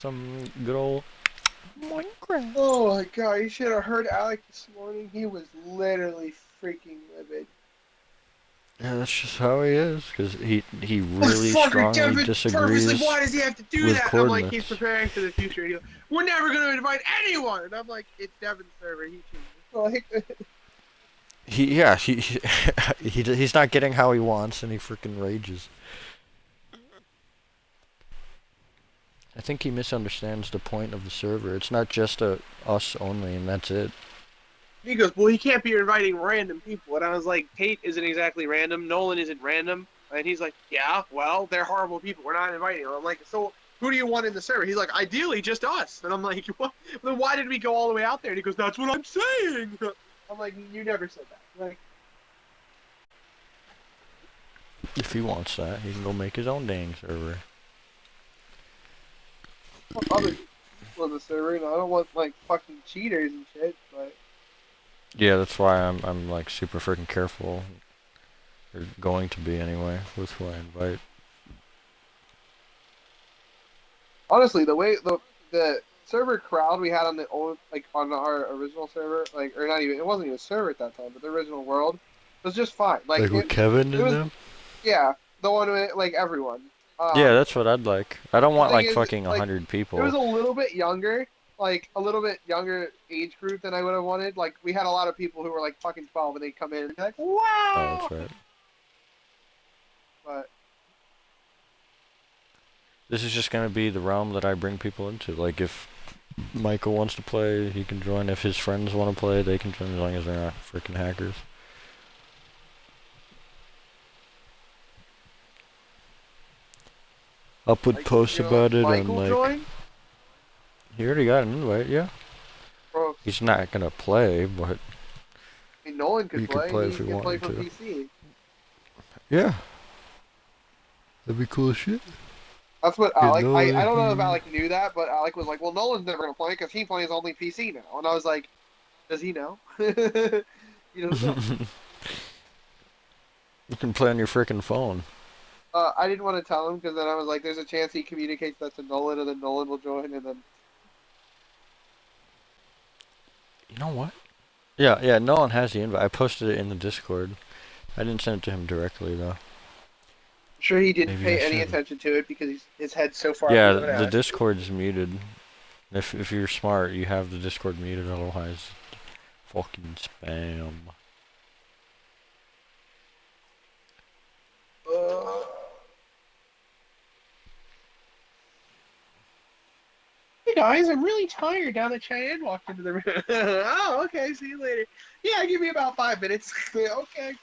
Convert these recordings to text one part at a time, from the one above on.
Some good old Minecraft. Oh my god, you should have heard Alec this morning. He was literally freaking livid. Yeah, that's just how he is, because he really Motherfucker, strongly Devin, purposely, disagrees why does he have to do with that? And I'm like, he's coordinates. preparing for the future. And he's like, we're never going to invite anyone. And I'm like, it's Devin's server. He chooses. Like, He's not getting how he wants, and he freaking rages. I think he misunderstands the point of the server. It's not just a us only, and that's it. he goes, well, he can't be inviting random people. And I was like, Tate isn't exactly random. Nolan isn't random. And he's like, yeah, well, they're horrible people. We're not inviting them. I'm like, so who do you want in the server? He's like, ideally, just us. And I'm like, what? Then why did we go all the way out there? And he goes, that's what I'm saying. I'm like, you never said that. Like, If he wants that, he can go make his own dang server. other people in the server, and I don't want like fucking cheaters and shit. But Yeah, that's why I'm like super freaking careful. Or going to be anyway with who I invite. honestly, the way the server crowd we had on the old like on our original server, like or not even it wasn't even a server at that time, but the original world was just fine. Like Like with Kevin it and was them? yeah, the one with like everyone. Yeah, that's what I'd like. I don't The want thing like is, fucking like 100 it was people. a little bit younger. Like a little bit younger age group than I would have wanted. Like we had a lot of people who were like fucking 12 and they'd come in and be like, Oh, "Wow!" that's right. But This is just gonna be the realm that I bring people into. Like if Michael wants to play, he can join. If his friends want to play, they can join as long as they're not freaking hackers. I'll put posts you're gonna let about it on Michael like. join, He already got an invite, yeah. bro. He's not gonna play, but I mean, Nolan he could could play. play if He he can play wanted from to. PC. Yeah, that'd be cool as shit. That's what Get Alec. I don't know if Nolan. Alec knew that, but Alec was like, "Well, Nolan's never gonna play because he plays only PC now." And I was like, "Does he know?" He doesn't know. You can play on your freaking phone. I didn't want to tell him because then I was like, "There's a chance he communicates that to Nolan, and then Nolan will join." And then You know what? Yeah, Nolan has the invite. I posted it in the Discord. I didn't send it to him directly though. I'm sure he didn't Maybe I pay any should. attention to it because his head's so far up Yeah, his own the ass. Discord's muted. If you're smart, you have the Discord muted. Otherwise, fucking spam. Uh, hey guys, I'm really tired now that Cheyenne walked into the room. Oh, okay. See you later. Yeah, give me about 5 minutes. Okay.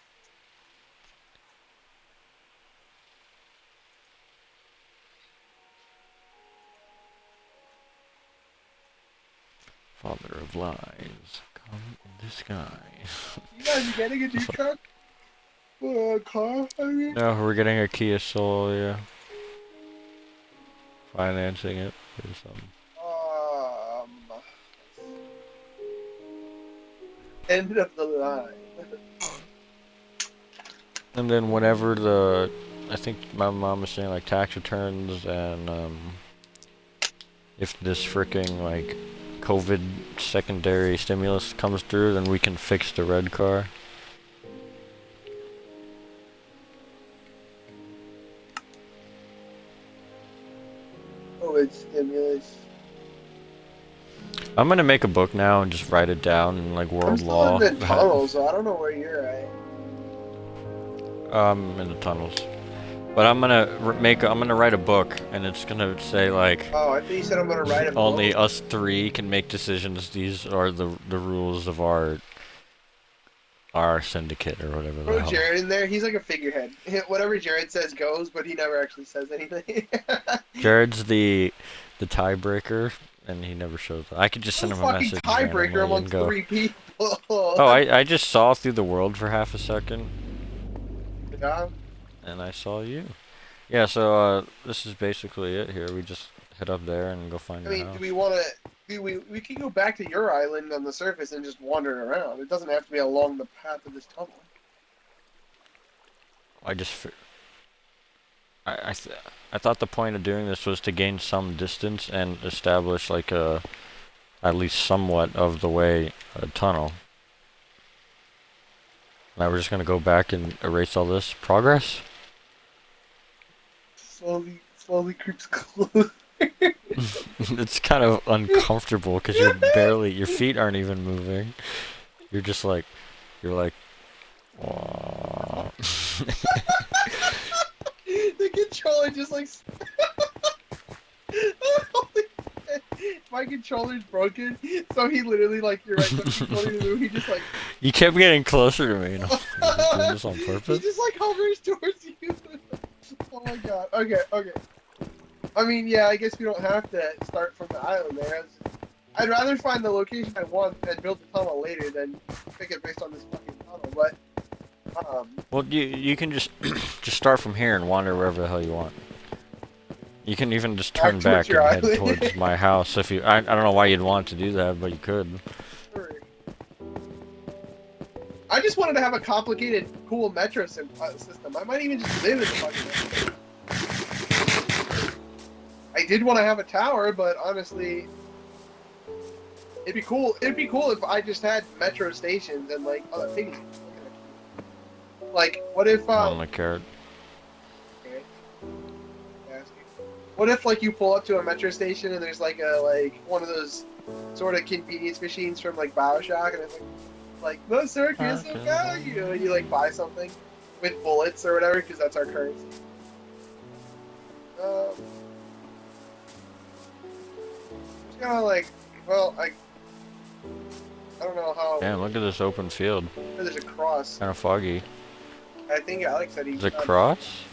Father of lies, come in disguise. You guys are getting a new truck? Car, I mean? No, we're getting a Kia Soul, yeah. Financing it or something. Um, end of the line. And then whenever the, I think my mom was saying like tax returns and if this freaking like COVID secondary stimulus comes through, then we can fix the red car. COVID stimulus. I'm gonna make a book now and just write it down in like I'm world still in law. the tunnel, so I don't know where you're at. In the tunnels. But I'm gonna write a book, and it's gonna say like, Oh, I think you said I'm gonna write a only book. us three can make decisions. These are the rules of our syndicate or whatever the Throw hell. Jared in there. He's like a figurehead. Whatever Jared says goes, but he never actually says anything. Jared's the tiebreaker, and he never shows up. I could just No send him a fucking message tiebreaker randomly and amongst go. three people. Oh, I just saw through the world for half a second, Yeah. and I saw you. Yeah, so this is basically it here. We just head up there and go find I your mean, do house. we want to? We can go back to your island on the surface and just wander around. It doesn't have to be along the path of this tunnel. I just I thought the point of doing this was to gain some distance and establish like a at least somewhat of the way a tunnel. Now we're just gonna go back and erase all this progress. Slowly creeps close. It's kind of uncomfortable because your feet aren't even moving. You're just like, you're like, "Aw." The controller just like. My controller's broken, so he literally like you're right. He just like You kept getting closer to me. And I'm like, doing this on he purpose? just like hovers towards you. Oh my god. Okay, okay. I mean, yeah, I guess we don't have to start from the island there. I'd rather find the location I want and build the tunnel later than pick it based on this fucking tunnel. But Well, you can just just start from here and wander wherever the hell you want. You can even just turn towards back your and head island. towards my house if you. I don't know why you'd want to do that, but you could. I just wanted to have a complicated, cool metro system. I might even just live in the fucking metro. I did want to have a tower, but honestly, it'd be cool. It'd be cool if I just had metro stations and like other things. Like, what if? On the carrot. Okay. What if like you pull up to a metro station and there's like one of those sort of convenience machines from like BioShock and it's like no sir, here's some value, and you like buy something with bullets or whatever because that's our currency. It's kind of like, well, I don't know how. Damn, look at this open field. There's a cross. Kind of foggy. I think Alex said he. Is it cross?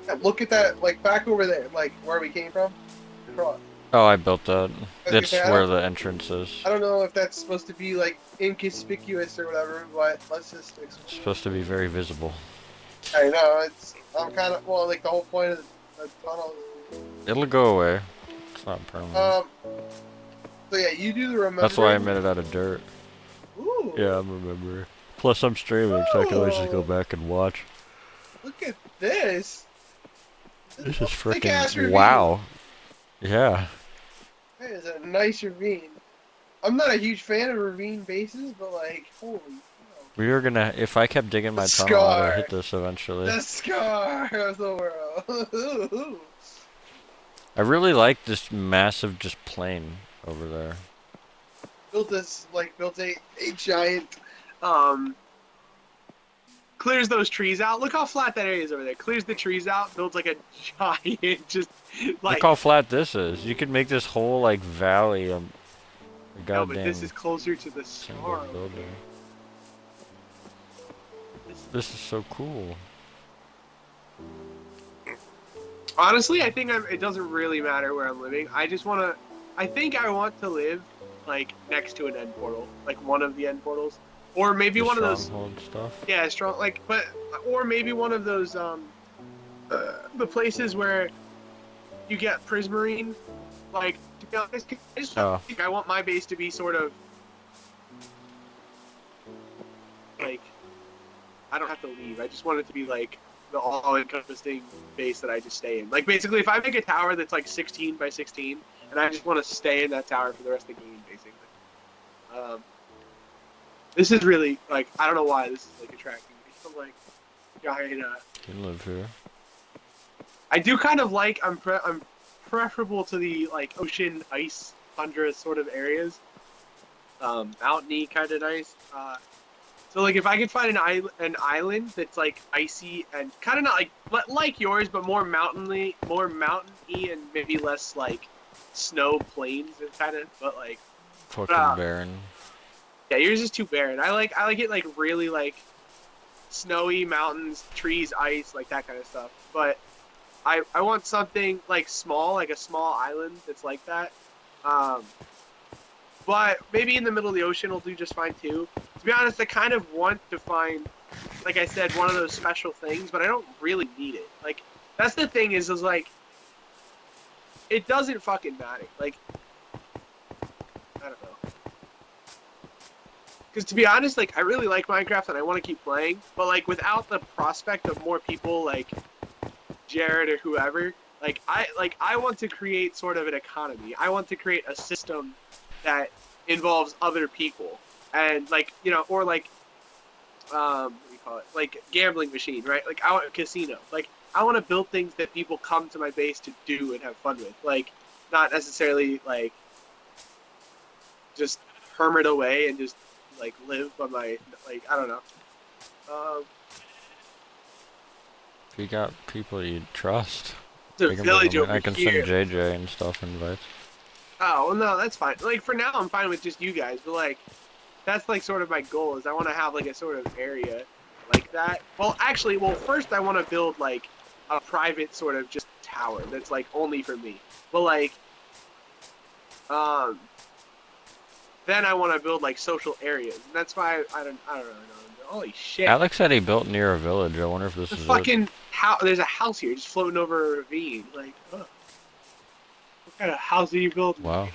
Yeah, look at that, like back over there, like where we came from. Cross. Oh, I built that. That's Okay, where the entrance is. I don't know if that's supposed to be like inconspicuous or whatever, but let's just. It's supposed to be very visible. I know I'm kind of well, like the whole point of the tunnel. It'll go away. It's not permanent. So yeah, you do the remember. That's why I made it out of dirt. Ooh. Yeah, I'm remembering. Plus, I'm streaming, so I can always just go back and watch. Look at this. This is Thick-ass freaking ravine. wow. Yeah. That is a nice ravine. I'm not a huge fan of ravine bases, but like, holy cow. We were gonna. If I kept digging my The tunnel, I'd scar. have hit this eventually. The scar of the world. I really like this massive just plain over there. Built a giant clears those trees out. Look how flat that area is over there. Clears the trees out, builds like a giant just like Look how flat this is. You could make this whole like valley a no, goddamn but this is closer to the single star. building. This is so cool. Honestly, I think it doesn't really matter where I'm living. I just want to. I think I want to live like next to an end portal, like one of the end portals, or maybe The one of those. stronghold stuff. Yeah, strong. Like, but or maybe one of those the places where you get prismarine. Like, to be honest, I just think I want my base to be sort of like I don't have to leave. I just want it to be like the all-encompassing base that I just stay in. Like basically, if I make a tower that's like 16 by 16, and I just want to stay in that tower for the rest of the game, basically. This is really like I don't know why this is like attracting me. I'm like, giant. You can live here. I do kind of like I'm preferable to the like ocean ice tundra sort of areas. Mountainy kind of nice. So like if I could find an island that's like icy and kind of not like yours, but more mountainy, and maybe less like snow plains and kind of, but like Fucking barren. Yeah, yours is too barren. I like it like really like snowy mountains, trees, ice, like that kind of stuff. But I want something like small, like a small island that's like that. But maybe in the middle of the ocean will do just fine too. To be honest, I kind of want to find, like I said, one of those special things, but I don't really need it. Like, that's the thing is like, it doesn't fucking matter. Like, I don't know. Because to be honest, like, I really like Minecraft and I want to keep playing, but like, without the prospect of more people, like, Jared or whoever, I want to create sort of an economy. I want to create a system that involves other people, and or what do you call it? Like gambling machine, right? Like I want a casino. Like I want to build things that people come to my base to do and have fun with. Like not necessarily like just hermit away and just like live by my I don't know. Um, If you got people you trust, there's we a can bring village them in. over I can send here. JJ and stuff invites. Oh well, no, that's fine. Like for now, I'm fine with just you guys. But like that's like sort of my goal is I want to have like a sort of area like that. Well, actually, first I want to build like a private sort of just tower that's like only for me. But um, then I want to build like social areas, and that's why I don't really know. Holy shit! Alex said he built near a village. I wonder if this The is it. fucking how there's a house here just floating over a ravine. Like, what kind of house are you building, Wow. lady?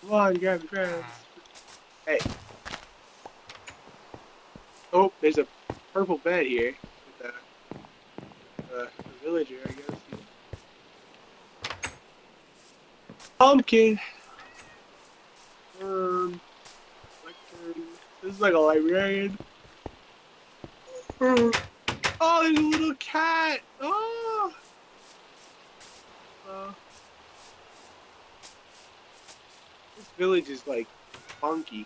Come on, grab your friends. Hey. Oh, there's a purple bed here with a villager, I guess. Pumpkin. Lectern. This is like a librarian. Oh, there's a little cat. Oh. Uh, this village is like funky.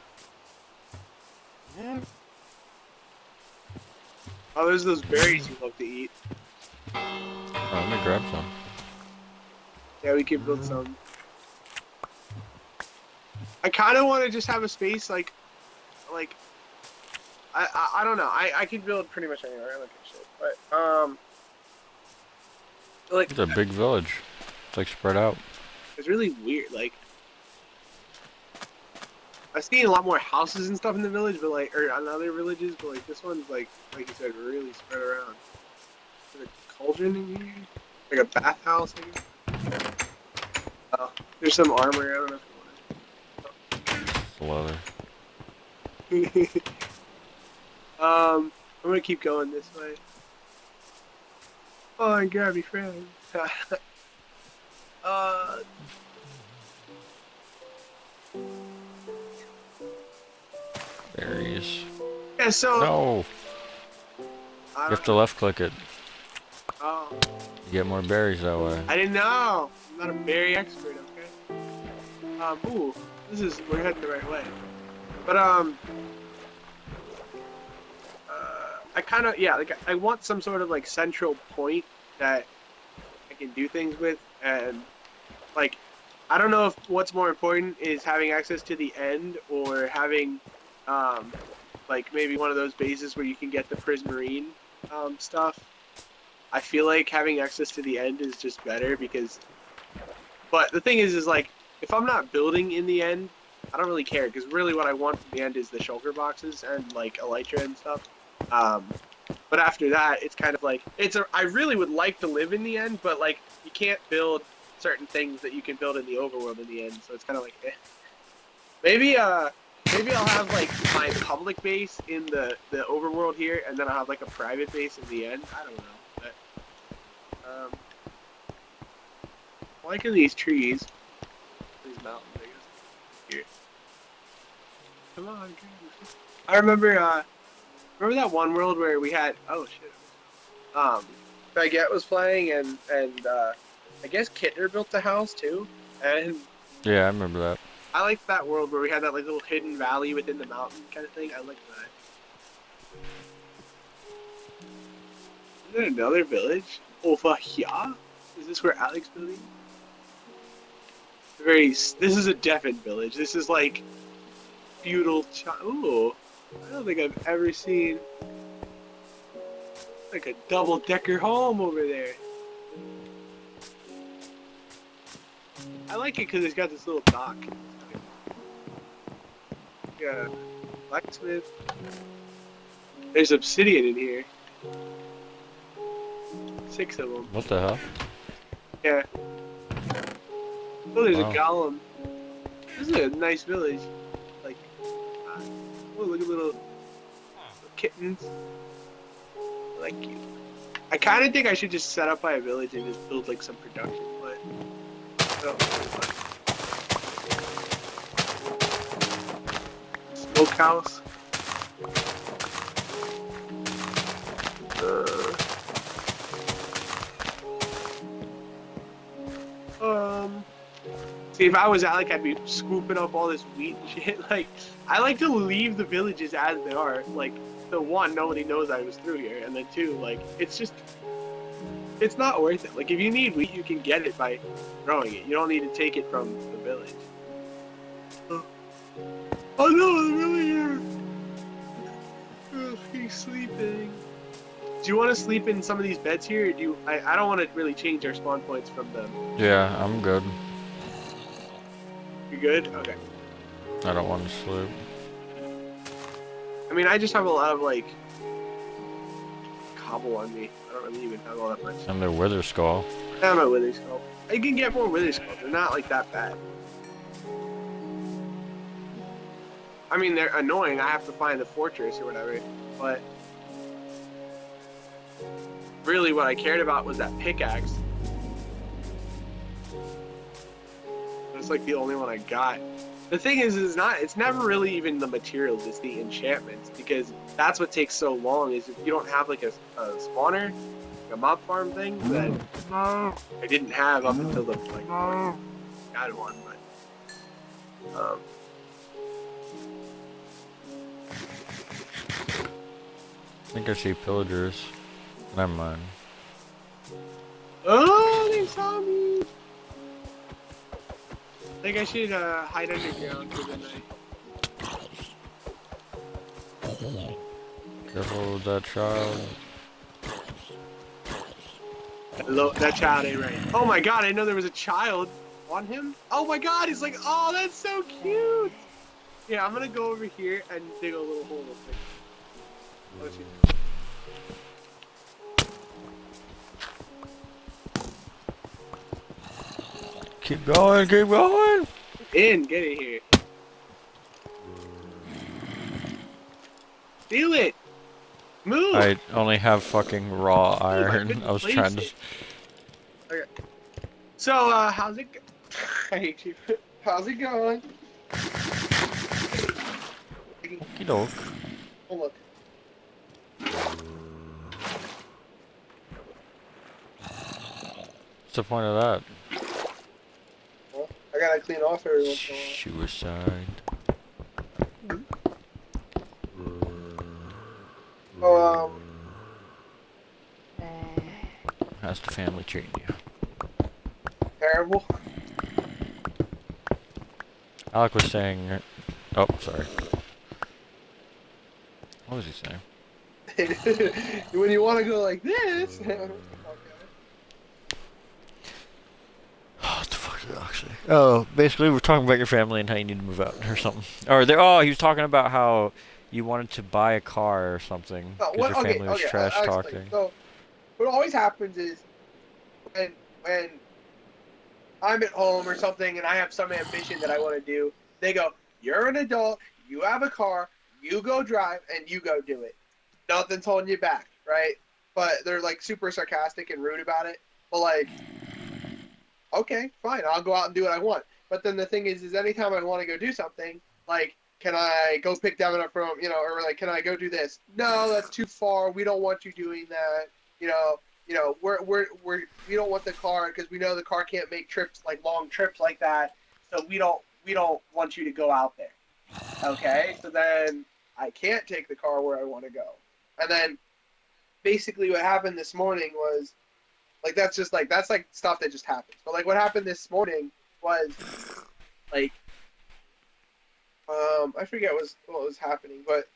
Oh, there's those berries you love to eat. Oh, let me grab some. Yeah, we can build some. I kind of want to just have a space like I don't know. I can build pretty much anywhere. I look at shit, but like It's a big village. It's like spread out. it's really weird. Like I've seen a lot more houses and stuff in the village, but or on other villages, but like this one's like you said, really spread around. There's a cauldron in here, like a bathhouse. Oh, there's some armor. I don't know It's leather. if you want it. I'm gonna keep going this way. Oh, and grab your friend. uh, Berries. yeah. So No! I You don't have to left click it. Oh, You get more berries that way. I didn't know. I'm not a berry expert. Okay. Ooh, we're heading the right way. But I kind of like I want some sort of like central point that I can do things with, and like I don't know if what's more important is having access to the end or having um like maybe one of those bases where you can get the prismarine stuff. I feel like having access to the end is just better because but the thing is like if I'm not building in the end, I don't really care because really what I want from the end is the shulker boxes and like elytra and stuff. Um, but after that, it's kind of like I really would like to live in the end, but like you can't build certain things that you can build in the overworld in the end. So it's kind of like maybe maybe I'll have like my public base in the overworld here, and then I'll have like a private base in the end. I don't know, but liking these trees, these mountains, I guess. Here, come on, I remember that one world where we had oh shit. Baguette was playing and I guess Kittner built the house too. And Yeah, I remember that. I liked that world where we had that like little hidden valley within the mountain kind of thing. I liked that. Is there another village? Over here? Is this where Alex building? This is a Devon village. This is like feudal. Ooh, I don't think I've ever seen like a double-decker home over there. I like it because it's got this little dock. Yeah, blacksmith. There's obsidian in here. 6 of them. What the hell? Yeah. Oh, there's Wow. a golem. This is a nice village. Like, oh, look at little kittens. I like you. I kind of think I should just set up my village and just build like some production, but I don't know. Smokehouse. Um. See, if I was Alec, I'd be scooping up all this wheat and shit. Like, I like to leave the villages as they are. Like, the one, nobody knows I was through here, and then two, like, it's just, it's not worth it. Like, if you need wheat, you can get it by growing it. You don't need to take it from the village. Oh no, the villager! Ugh, he's sleeping. Do you want to sleep in some of these beds here? Or do you? I don't want to really change our spawn points from them. Yeah, I'm good. You good? Okay. I don't want to sleep. I mean, I just have a lot of like cobble on me. I don't really even have all that much. And the wither skull. I have my wither skull. I can get more wither skulls. They're not like that bad. I mean, they're annoying. I have to find the fortress or whatever. But really, what I cared about was that pickaxe. That's like the only one I got. The thing is it's never really even the materials, it's the enchantments, because that's what takes so long, is if you don't have like a spawner, like a mob farm thing, that I didn't have up until the like got one, but I think I see pillagers. Never mind. oh, they saw me. I think I should hide underground for the night. Careful with that child. Hello, that child ain't right. Oh my god, I know there was a child on him. Oh my god, he's like, oh, that's so cute. Yeah, I'm gonna go over here and dig a little hole real quick. Oh, shoot. Keep going, keep going! Get in here. Do it! Move! I only have fucking raw iron. I was trying to... Okay. So, how's it go? I hate you. How's it going? Okie doke. Oh, look. What's the point of that? Well, I gotta clean off every once in a while. Suicide. Oh, How's the family treating you? terrible. Alec was saying... Oh, sorry. What was he saying? When you want to go like this. Okay. What the fuck did Alec say? Oh, basically we're talking about your family and how you need to move out or something. Or he was talking about how you wanted to buy a car or something because your family was trash talking. So, what always happens is when I'm at home or something and I have some ambition that I want to do, they go, "You're an adult. You have a car. You go drive and you go do it. Nothing's holding you back, right?" But they're like super sarcastic and rude about it. But like, okay, fine, I'll go out and do what I want. But then the thing is anytime I want to go do something, like, can I go pick Devin up from, or like, can I go do this? No, that's too far. We don't want you doing that. We don't want the car because we know the car can't make trips, like long trips like that. So we don't want you to go out there. Okay, so then I can't take the car where I want to go. And then basically what happened this morning was, like, that's like stuff that just happens. But like what happened this morning was, like, I forget what was happening, but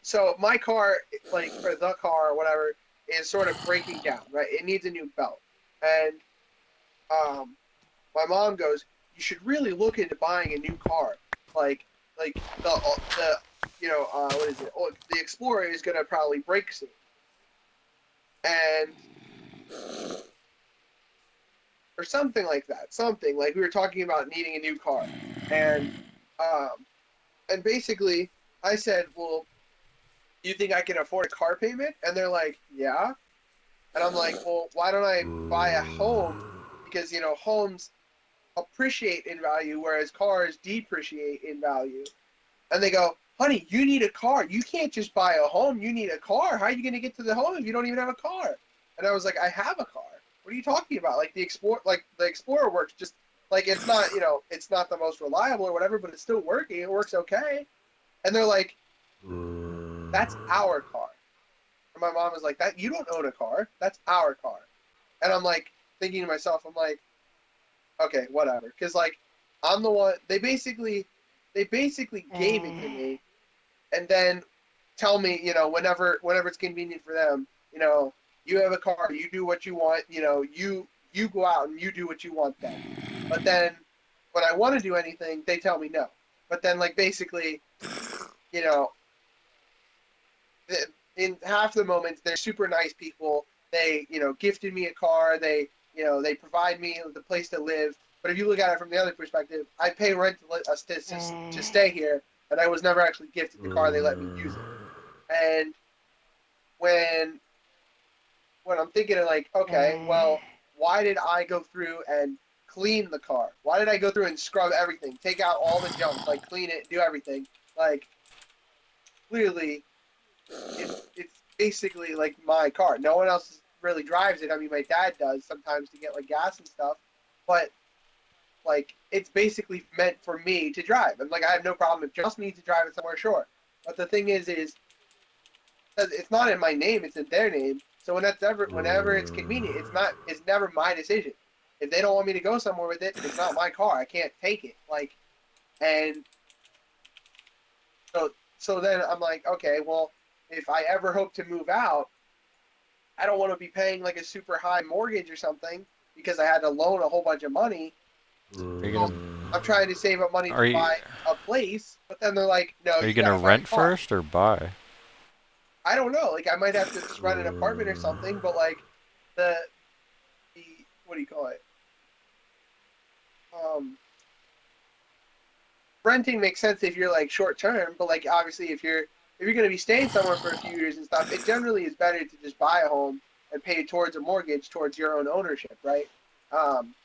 so my car, like, or the car or whatever, is sort of breaking down, right? It needs a new belt. And my mom goes, "You should really look into buying a new car. Like the what is it? Oh, the Explorer is gonna probably break soon." And or something like that. Something like we were talking about needing a new car, and basically I said, "Well, you think I can afford a car payment? And they're like, yeah. And I'm like, well, why don't I buy a home? Because, you know, homes appreciate in value, whereas cars depreciate in value. And they go, honey, you need a car. You can't just buy a home. You need a car. How are you going to get to the home if you don't even have a car? And I was like, I have a car. What are you talking about? Like the Explorer works just like it's not, you know, it's not the most reliable or whatever, but it's still working. It works okay. And they're like, that's our car. And my mom was like, that you don't own a car. That's our car. And I'm like thinking to myself, I'm like, okay, whatever. Because like I'm the one. They basically gave it to me, and then tell me, you know, whenever it's convenient for them, you know, you have a car, you do what you want, you know, you go out and you do what you want then. But then when I want to do anything, they tell me no. But then like basically, you know, in half the moments they're super nice people. They, you know, gifted me a car. They, you know, they provide me the place to live. But if you look at it from the other perspective, I pay rent to stay here, and I was never actually gifted the car. They let me use it. And when when I'm thinking of like, okay, well, why did I go through and clean the car? Why did I go through and scrub everything, take out all the junk, like clean it, do everything? Like clearly, it's basically like my car. No one else really drives it. I mean, my dad does sometimes to get like gas and stuff, but like it's basically meant for me to drive. And like I have no problem if just me to drive it somewhere short. But the thing is it's not in my name; it's in their name. So whenever it's convenient, it's never my decision. If they don't want me to go somewhere with it, it's not my car. I can't take it. Like, and so then I'm like, okay, well, if I ever hope to move out, I don't want to be paying like a super high mortgage or something because I had to loan a whole bunch of money. Are you So gonna I'm trying to save up money to are you buy a place, but then they're like, no, are you you gonna gotta buy a rent car. first or buy? I don't know. Like I might have to just rent an apartment or something, but like the the what do you call it? Um, renting makes sense if you're like short term, but like obviously if you're gonna be staying somewhere for a few years and stuff, it generally is better to just buy a home and pay towards a mortgage towards your own ownership, right? Um,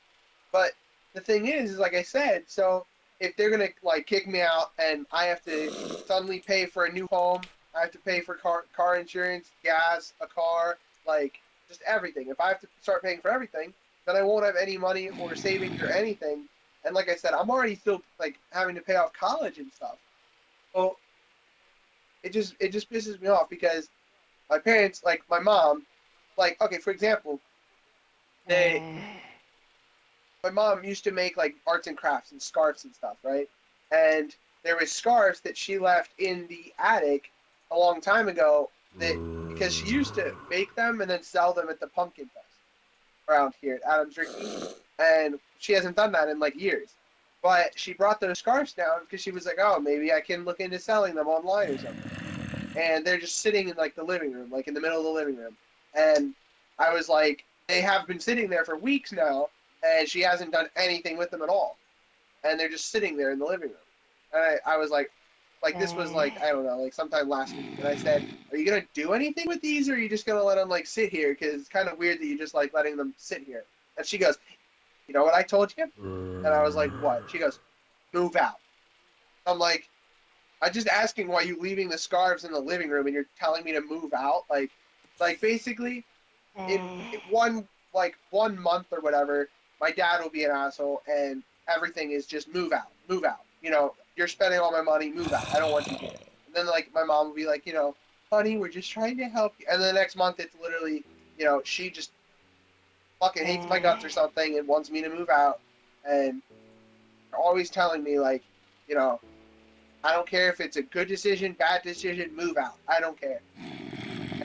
but the thing is like I said, so if they're gonna like kick me out and I have to suddenly pay for a new home, I have to pay for car insurance, gas, a car, like just everything. If I have to start paying for everything, then I won't have any money or savings or anything. And like I said, I'm already still like having to pay off college and stuff. So it just pisses me off because my parents, like my mom, like okay, for example, they my mom used to make like arts and crafts and scarves and stuff, right? And there was scarves that she left in the attic a long time ago that because she used to make them and then sell them at the pumpkin fest around here at Adams Ricky, and she hasn't done that in like years. But she brought those scarves down because she was like, oh, maybe I can look into selling them online or something. And they're just sitting in like the living room, like in the middle of the living room. And I was like, they have been sitting there for weeks now, and she hasn't done anything with them at all. And they're just sitting there in the living room. And I was like this was like I don't know, like sometime last week. And I said, "Are you gonna do anything with these, or are you just gonna let them like sit here? Because it's kind of weird that you just like letting them sit here." And she goes, "You know what I told you?" And I was like, "What?" She goes, "Move out." I'm like, I'm just asking why you leaving the scarves in the living room and you're telling me to move out. Like basically, in one month or whatever, my dad will be an asshole and everything is just move out, move out. You know, you're spending all my money, move out. I don't want you here. And then like my mom will be like, you know, honey, we're just trying to help you. And then the next month it's literally, you know, she just fucking hates my guts or something and wants me to move out. And they're always telling me like, you know, I don't care if it's a good decision, bad decision, move out. I don't care.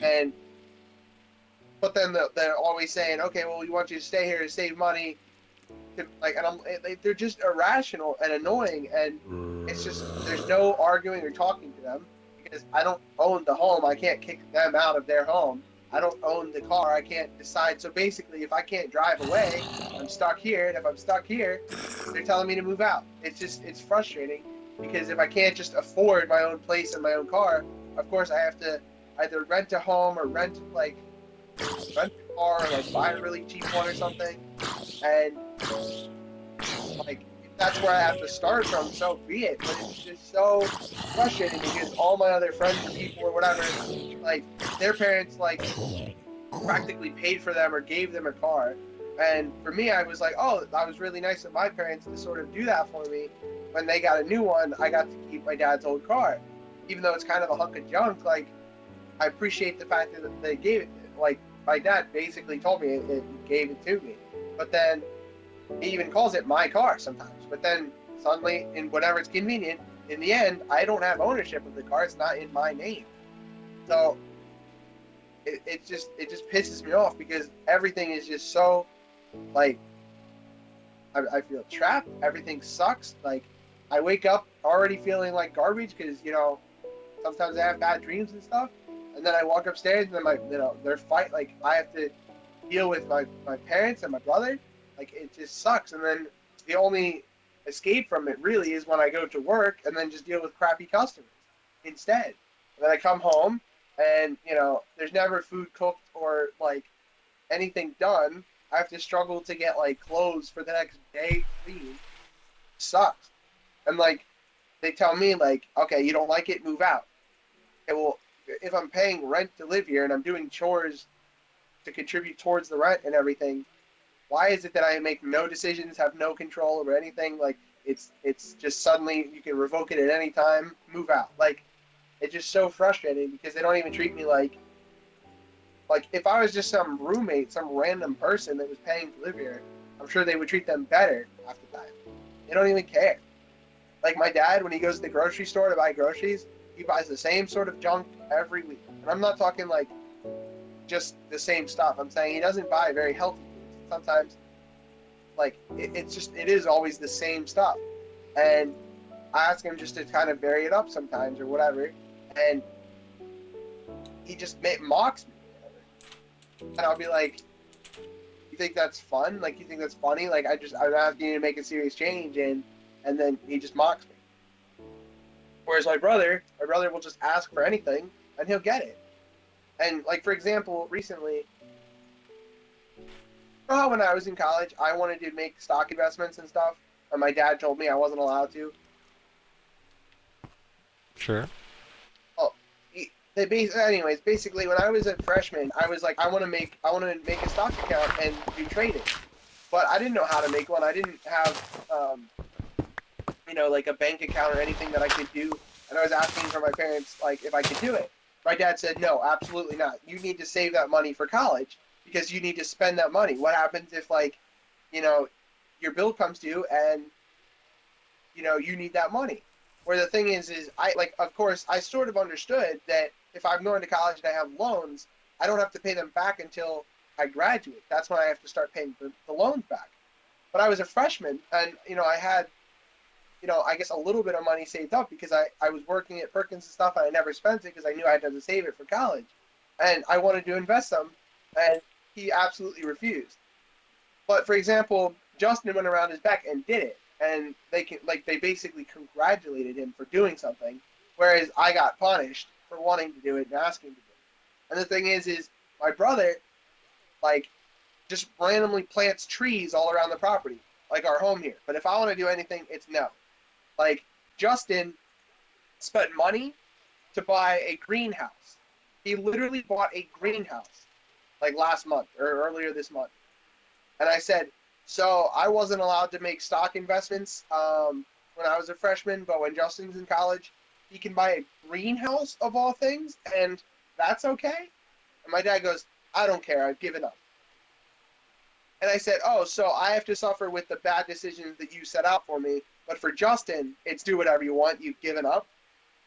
And but then they're always saying, okay, well, we want you to stay here to save money. Like, and they're just irrational and annoying, and it's just there's no arguing or talking to them because I don't own the home. I can't kick them out of their home. I don't own the car. I can't decide. So basically, if I can't drive away, I'm stuck here. And if I'm stuck here, they're telling me to move out. It's frustrating because if I can't just afford my own place and my own car, of course I have to either rent a home or rent a car or like buy a really cheap one or something. And like if that's where I have to start from, so be it. But it's just so frustrating because all my other friends or people or whatever, like their parents like practically paid for them or gave them a car. And for me, I was like, oh, I was really nice of my parents to sort of do that for me. When they got a new one, I got to keep my dad's old car. Even though it's kind of a hunk of junk, like, I appreciate the fact that they gave it. Like, my dad basically told me it gave it to me. But then he even calls it my car sometimes. But then suddenly, in whenever it's convenient, in the end, I don't have ownership of the car. It's not in my name. So it just pisses me off because everything is just so like I feel trapped. Everything sucks. Like I wake up already feeling like garbage because sometimes I have bad dreams and stuff, and then I walk upstairs and then they're fight like I have to deal with my parents and my brother. Like it just sucks. And then the only escape from it really is when I go to work and then just deal with crappy customers instead. And then I come home and there's never food cooked or like anything done. I have to struggle to get like clothes for the next day clean. Sucks. And like they tell me like, okay, you don't like it, move out. Okay, well, if I'm paying rent to live here and I'm doing chores to contribute towards the rent and everything, why is it that I make no decisions, have no control over anything? Like it's just suddenly you can revoke it at any time, move out. Like it's just so frustrating because they don't even treat me like if I was just some roommate, some random person that was paying to live here, I'm sure they would treat them better half the time. They don't even care. Like my dad, when he goes to the grocery store to buy groceries, he buys the same sort of junk every week. And I'm not talking like just the same stuff. I'm saying he doesn't buy very healthy foods. Sometimes like it is always the same stuff. And I ask him just to kind of vary it up sometimes or whatever. And he just mocks me. And I'll be like, you think that's fun? Like, you think that's funny? Like, I'm asking you to make a serious change, and then he just mocks me. Whereas my brother will just ask for anything, and he'll get it. And, like, for example, recently, when I was in college, I wanted to make stock investments and stuff, and my dad told me I wasn't allowed to. Sure. Oh, anyways, basically, when I was a freshman, I was like, I want to make a stock account and do trading, but I didn't know how to make one. I didn't have, like a bank account or anything that I could do, and I was asking for my parents, like, if I could do it. My dad said, no, absolutely not. You need to save that money for college because you need to spend that money. What happens if, like, your bill comes due and, you need that money? Where the thing is of course, I sort of understood that if I'm going to college and I have loans, I don't have to pay them back until I graduate. That's when I have to start paying the loans back. But I was a freshman, and, I had, I guess a little bit of money saved up because I was working at Perkins and stuff, and I never spent it because I knew I had to save it for college. And I wanted to invest some, and he absolutely refused. But, for example, Justin went around his back and did it. And they basically congratulated him for doing something, whereas I got punished for wanting to do it and asking to do it. And the thing is my brother, like, just randomly plants trees all around the property, like our home here. But if I want to do anything, it's no. Like, Justin spent money to buy a greenhouse. He literally bought a greenhouse, like last month or earlier this month. And I said, so I wasn't allowed to make stock investments when I was a freshman, but when Justin's in college, he can buy a greenhouse of all things, and that's okay? And my dad goes, I don't care, I've given up. And I said, oh, so I have to suffer with the bad decisions that you set out for me, but for Justin, it's do whatever you want, you've given up?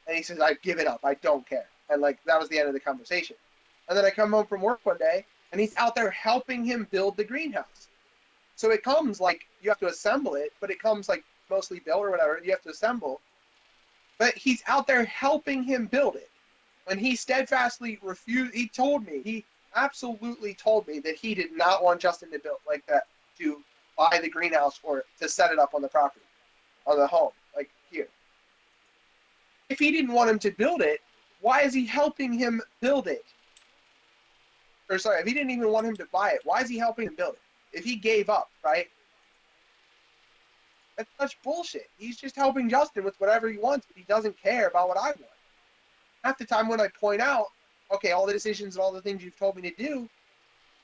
And he says, I've given up, I don't care. And like that was the end of the conversation. And then I come home from work one day, and he's out there helping him build the greenhouse. So it comes like you have to assemble it, but it comes like mostly built or whatever. You have to assemble. But he's out there helping him build it. When he steadfastly refused, he absolutely told me that he did not want Justin to build like that, to buy the greenhouse or to set it up on the property, on the home, like here. If he didn't want him to build it, why is he helping him build it? Or sorry, if he didn't even want him to buy it, why is he helping him build it? If he gave up, right? That's such bullshit. He's just helping Justin with whatever he wants, but he doesn't care about what I want. Half the time when I point out, okay, all the decisions and all the things you've told me to do,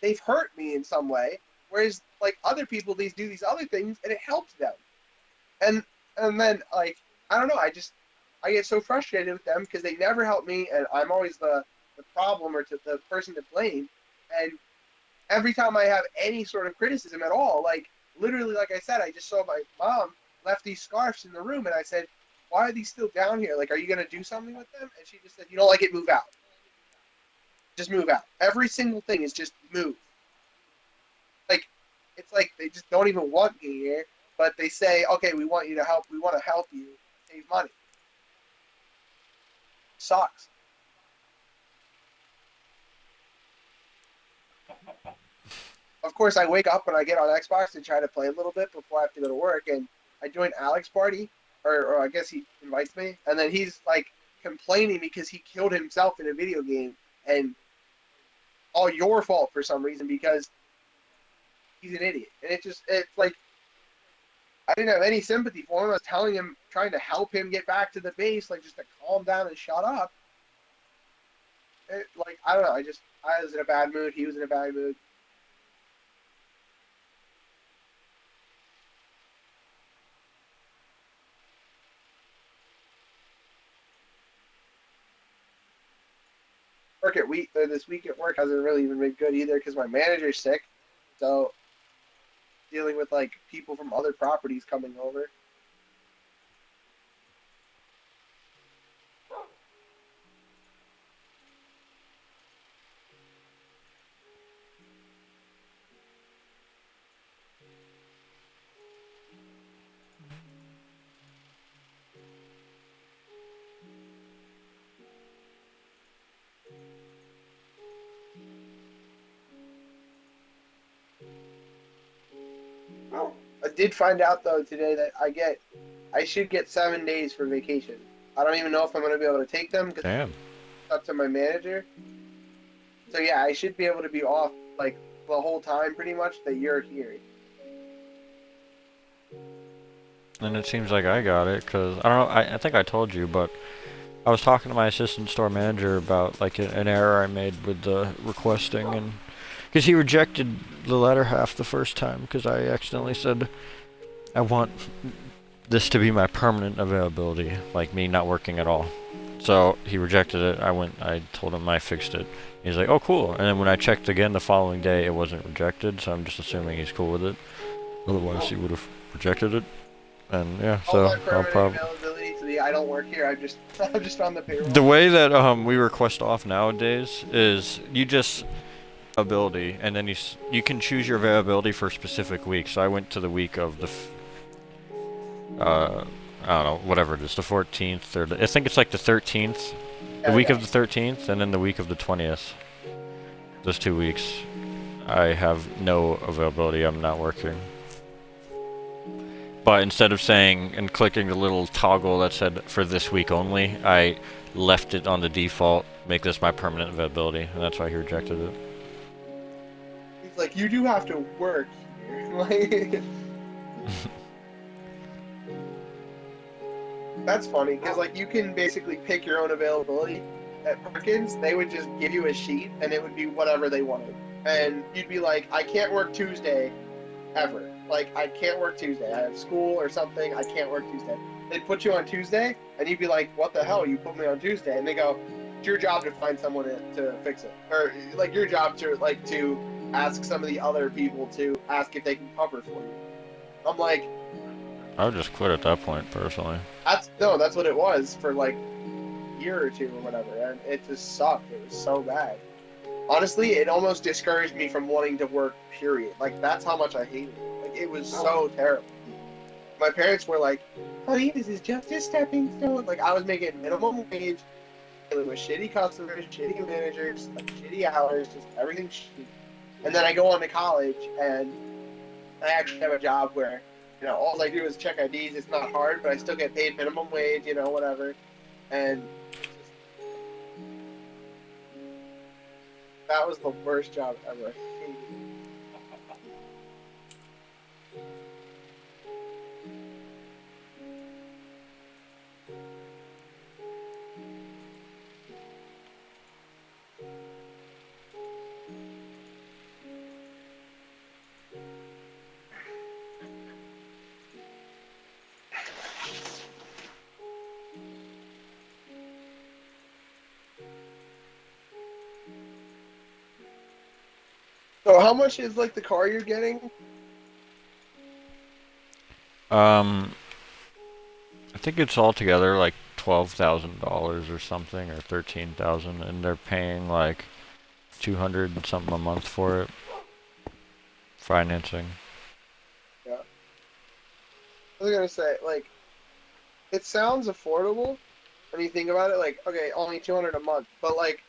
they've hurt me in some way. Whereas like other people, they do these other things and it helps them. And then like I don't know, I get so frustrated with them because they never help me, and I'm always the problem or the person to blame. And every time I have any sort of criticism at all, like literally, like I said, I just saw my mom left these scarves in the room, and I said, "Why are these still down here? Like, are you gonna do something with them?" And she just said, "You don't like it? Move out. Just move out. Every single thing is just move." Like, it's like they just don't even want me here, but they say, "Okay, we want you to help. We want to help you save money." Sucks. Of course, I wake up and I get on Xbox and try to play a little bit before I have to go to work. And I join Alex's party, or I guess he invites me, and then he's like complaining because he killed himself in a video game, and all your fault for some reason because he's an idiot. And it's like I didn't have any sympathy for him. I was telling him, trying to help him get back to the base, like just to calm down and shut up. Like I don't know. I was in a bad mood. He was in a bad mood. This week at work hasn't really even been good either because my manager's sick. So dealing with like people from other properties coming over. I did find out though today that I should get 7 days for vacation. I don't even know if I'm gonna be able to take them because Damn. it's up to my manager. So yeah, I should be able to be off like the whole time pretty much that you're here. And it seems like I got it, because, I don't know, I think I told you, but I was talking to my assistant store manager about, like, an error I made with the requesting, and, because he rejected the letter half the first time, because I accidentally said, I want this to be my permanent availability, like me not working at all. So he rejected it. I told him I fixed it. He's like, oh, cool. And then when I checked again the following day, it wasn't rejected, so I'm just assuming he's cool with it. Otherwise, he would have rejected it. And yeah, All so my I'll permanent probably. availability to the I don't work here. I'm just on the payroll. The way that we request off nowadays is you just ability, and then you can choose your availability for a specific week. So I went to the week of the I don't know, whatever it is, the 14th or I think it's like the 13th, the week of the 13th, and then the week of the 20th. Those 2 weeks, I have no availability. I'm not working. But instead of saying and clicking the little toggle that said for this week only, I left it on the default, make this my permanent availability, and that's why he rejected it. He's like, you do have to work here. Like, that's funny because like you can basically pick your own availability. At Perkins, they would just give you a sheet and it would be whatever they wanted, and you'd be like, I can't work Tuesday ever. Like, I can't work Tuesday. I have school or something. I can't work Tuesday. They'd put you on Tuesday, and you'd be like, what the hell? You put me on Tuesday. And they go, it's your job to find someone to fix it. Or, like, your job to ask some of the other people to ask if they can cover for you. I'm like, I would just quit at that point, personally. that's what it was for, like, a year or two or whatever. And it just sucked. It was so bad. Honestly, it almost discouraged me from wanting to work, period. Like, that's how much I hated it. Like, it was so terrible. My parents were like, honey, this is just a stepping stone. Like, I was making minimum wage, dealing with shitty customers, shitty managers, like, shitty hours, just everything shitty. And then I go on to college, and I actually have a job where, all I do is check IDs. It's not hard, but I still get paid minimum wage, whatever. And That was the worst job ever. I hated it. So how much is like the car you're getting? Um, I think it's all together like $12,000 or something, or 13,000, and they're paying like 200 and something a month for it, financing. Yeah. I was gonna say, like, it sounds affordable when you think about it, like, okay, only 200 a month. But like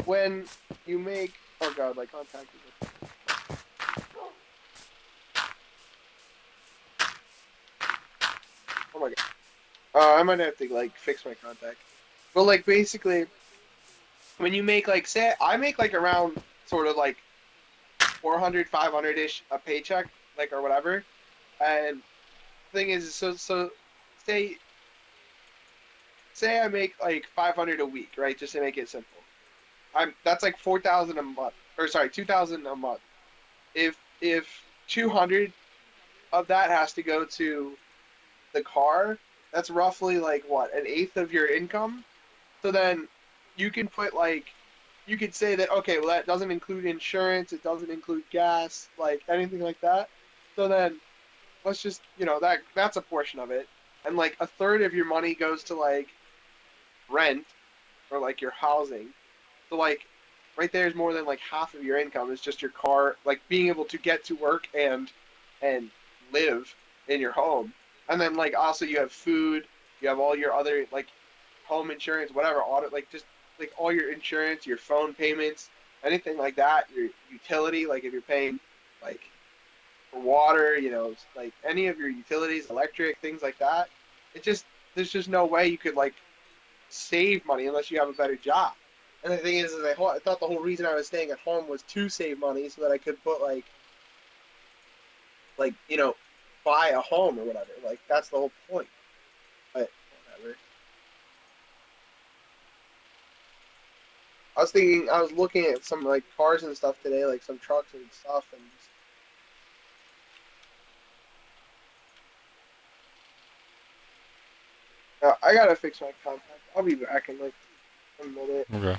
when you make, oh god, my contact is oh my god. I might have to like fix my contact. But like basically when you make like say I make like around sort of like 400, 500 ish a paycheck, like or whatever. And thing is, so say say I make like 500 a week, right? Just to make it simple. I'm that's like 4,000 a month, or sorry, 2,000 a month. If 200 of that has to go to the car, that's roughly like what, an eighth of your income. So then you can put like you could say that okay, well that doesn't include insurance, it doesn't include gas, like anything like that. So then let's just that's a portion of it, and like a third of your money goes to like rent or like your housing. So like right there is more than like half of your income is just your car, like being able to get to work and live in your home. And then like also you have food, you have all your other like home insurance, whatever, audit like just like all your insurance, your phone payments, anything like that, your utility, like if you're paying like for water, like any of your utilities, electric, things like that. It just there's just no way you could like save money unless you have a better job. And the thing is I thought the whole reason I was staying at home was to save money so that I could put like buy a home or whatever. Like that's the whole point. But whatever. I was looking at some like cars and stuff today, like some trucks and stuff, and just, I gotta fix my contact. I'll be back in like a minute. Okay.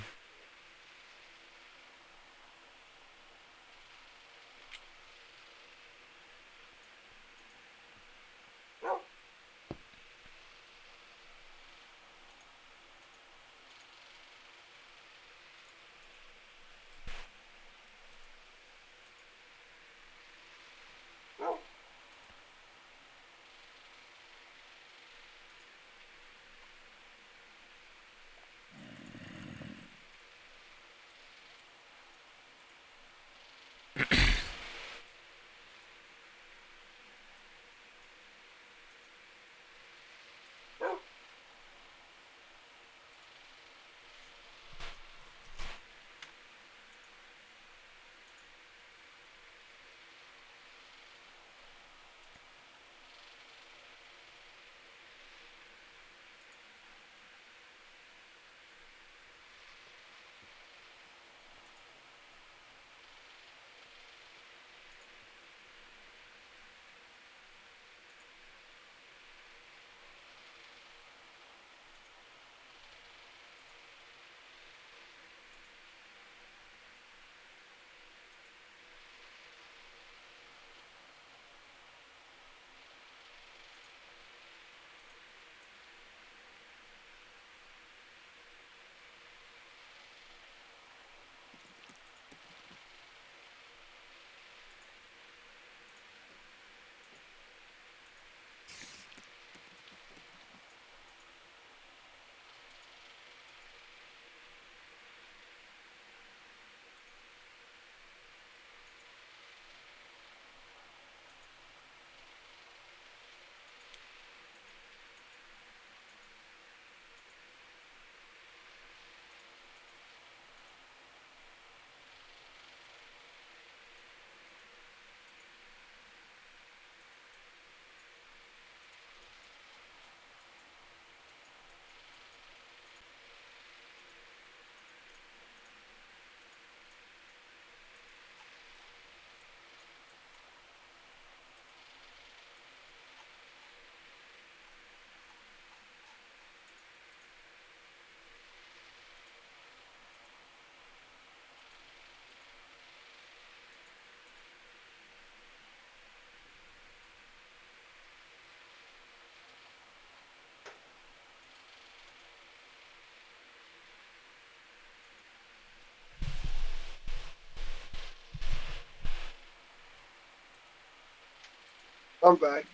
I'm back.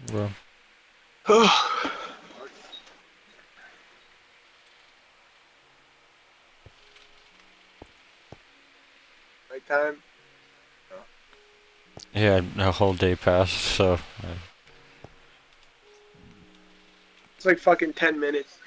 Bro. Right time? No. Yeah, a whole day passed, so. It's like fucking 10 minutes.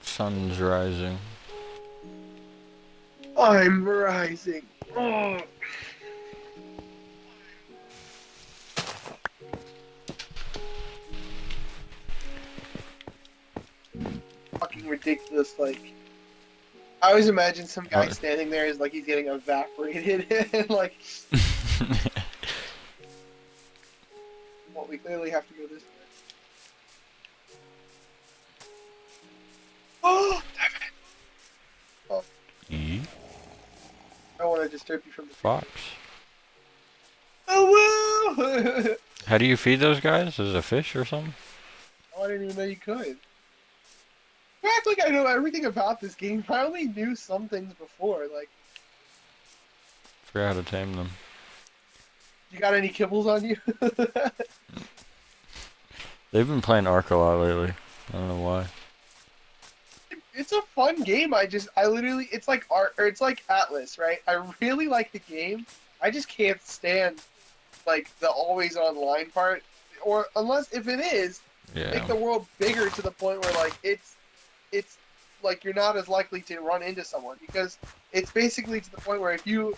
Sun's rising. I'm rising. Oh. Fucking ridiculous. Like, I always imagine some guy standing there is like he's getting evaporated and like. Well, we clearly have to go this way. Oh, damn it! Oh, I don't want to disturb you from the Fox. Oh, woo! How do you feed those guys? Is it a fish or something? Oh, I didn't even know you could. You act like I know everything about this game. I only knew some things before. Like, Forgot how to tame them. you got any kibbles on you? They've been playing Ark a lot lately. I don't know why. It's a fun game. I literally, it's like art, or it's like Atlas, right? I really like the game. I just can't stand like the always online part, or unless if it is, make the world bigger to the point where like it's like you're not as likely to run into someone because it's basically to the point where if you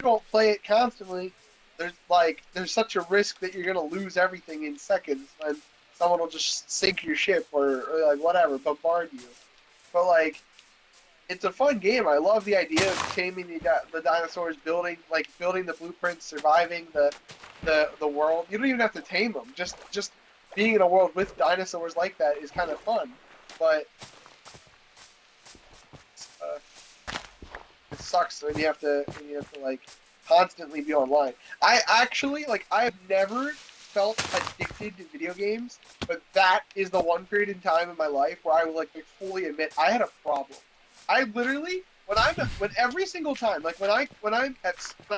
don't play it constantly, there's such a risk that you're gonna lose everything in seconds when someone will just sink your ship or like whatever bombard you. But like it's a fun game. I love the idea of taming the dinosaurs, building the blueprints, surviving the world. You don't even have to tame them. Just being in a world with dinosaurs like that is kind of fun. But uh, it sucks when you have to like constantly be online. I actually I have never felt addicted to video games, but that is the one period in time in my life where I will like fully admit I had a problem. I literally when every single time when I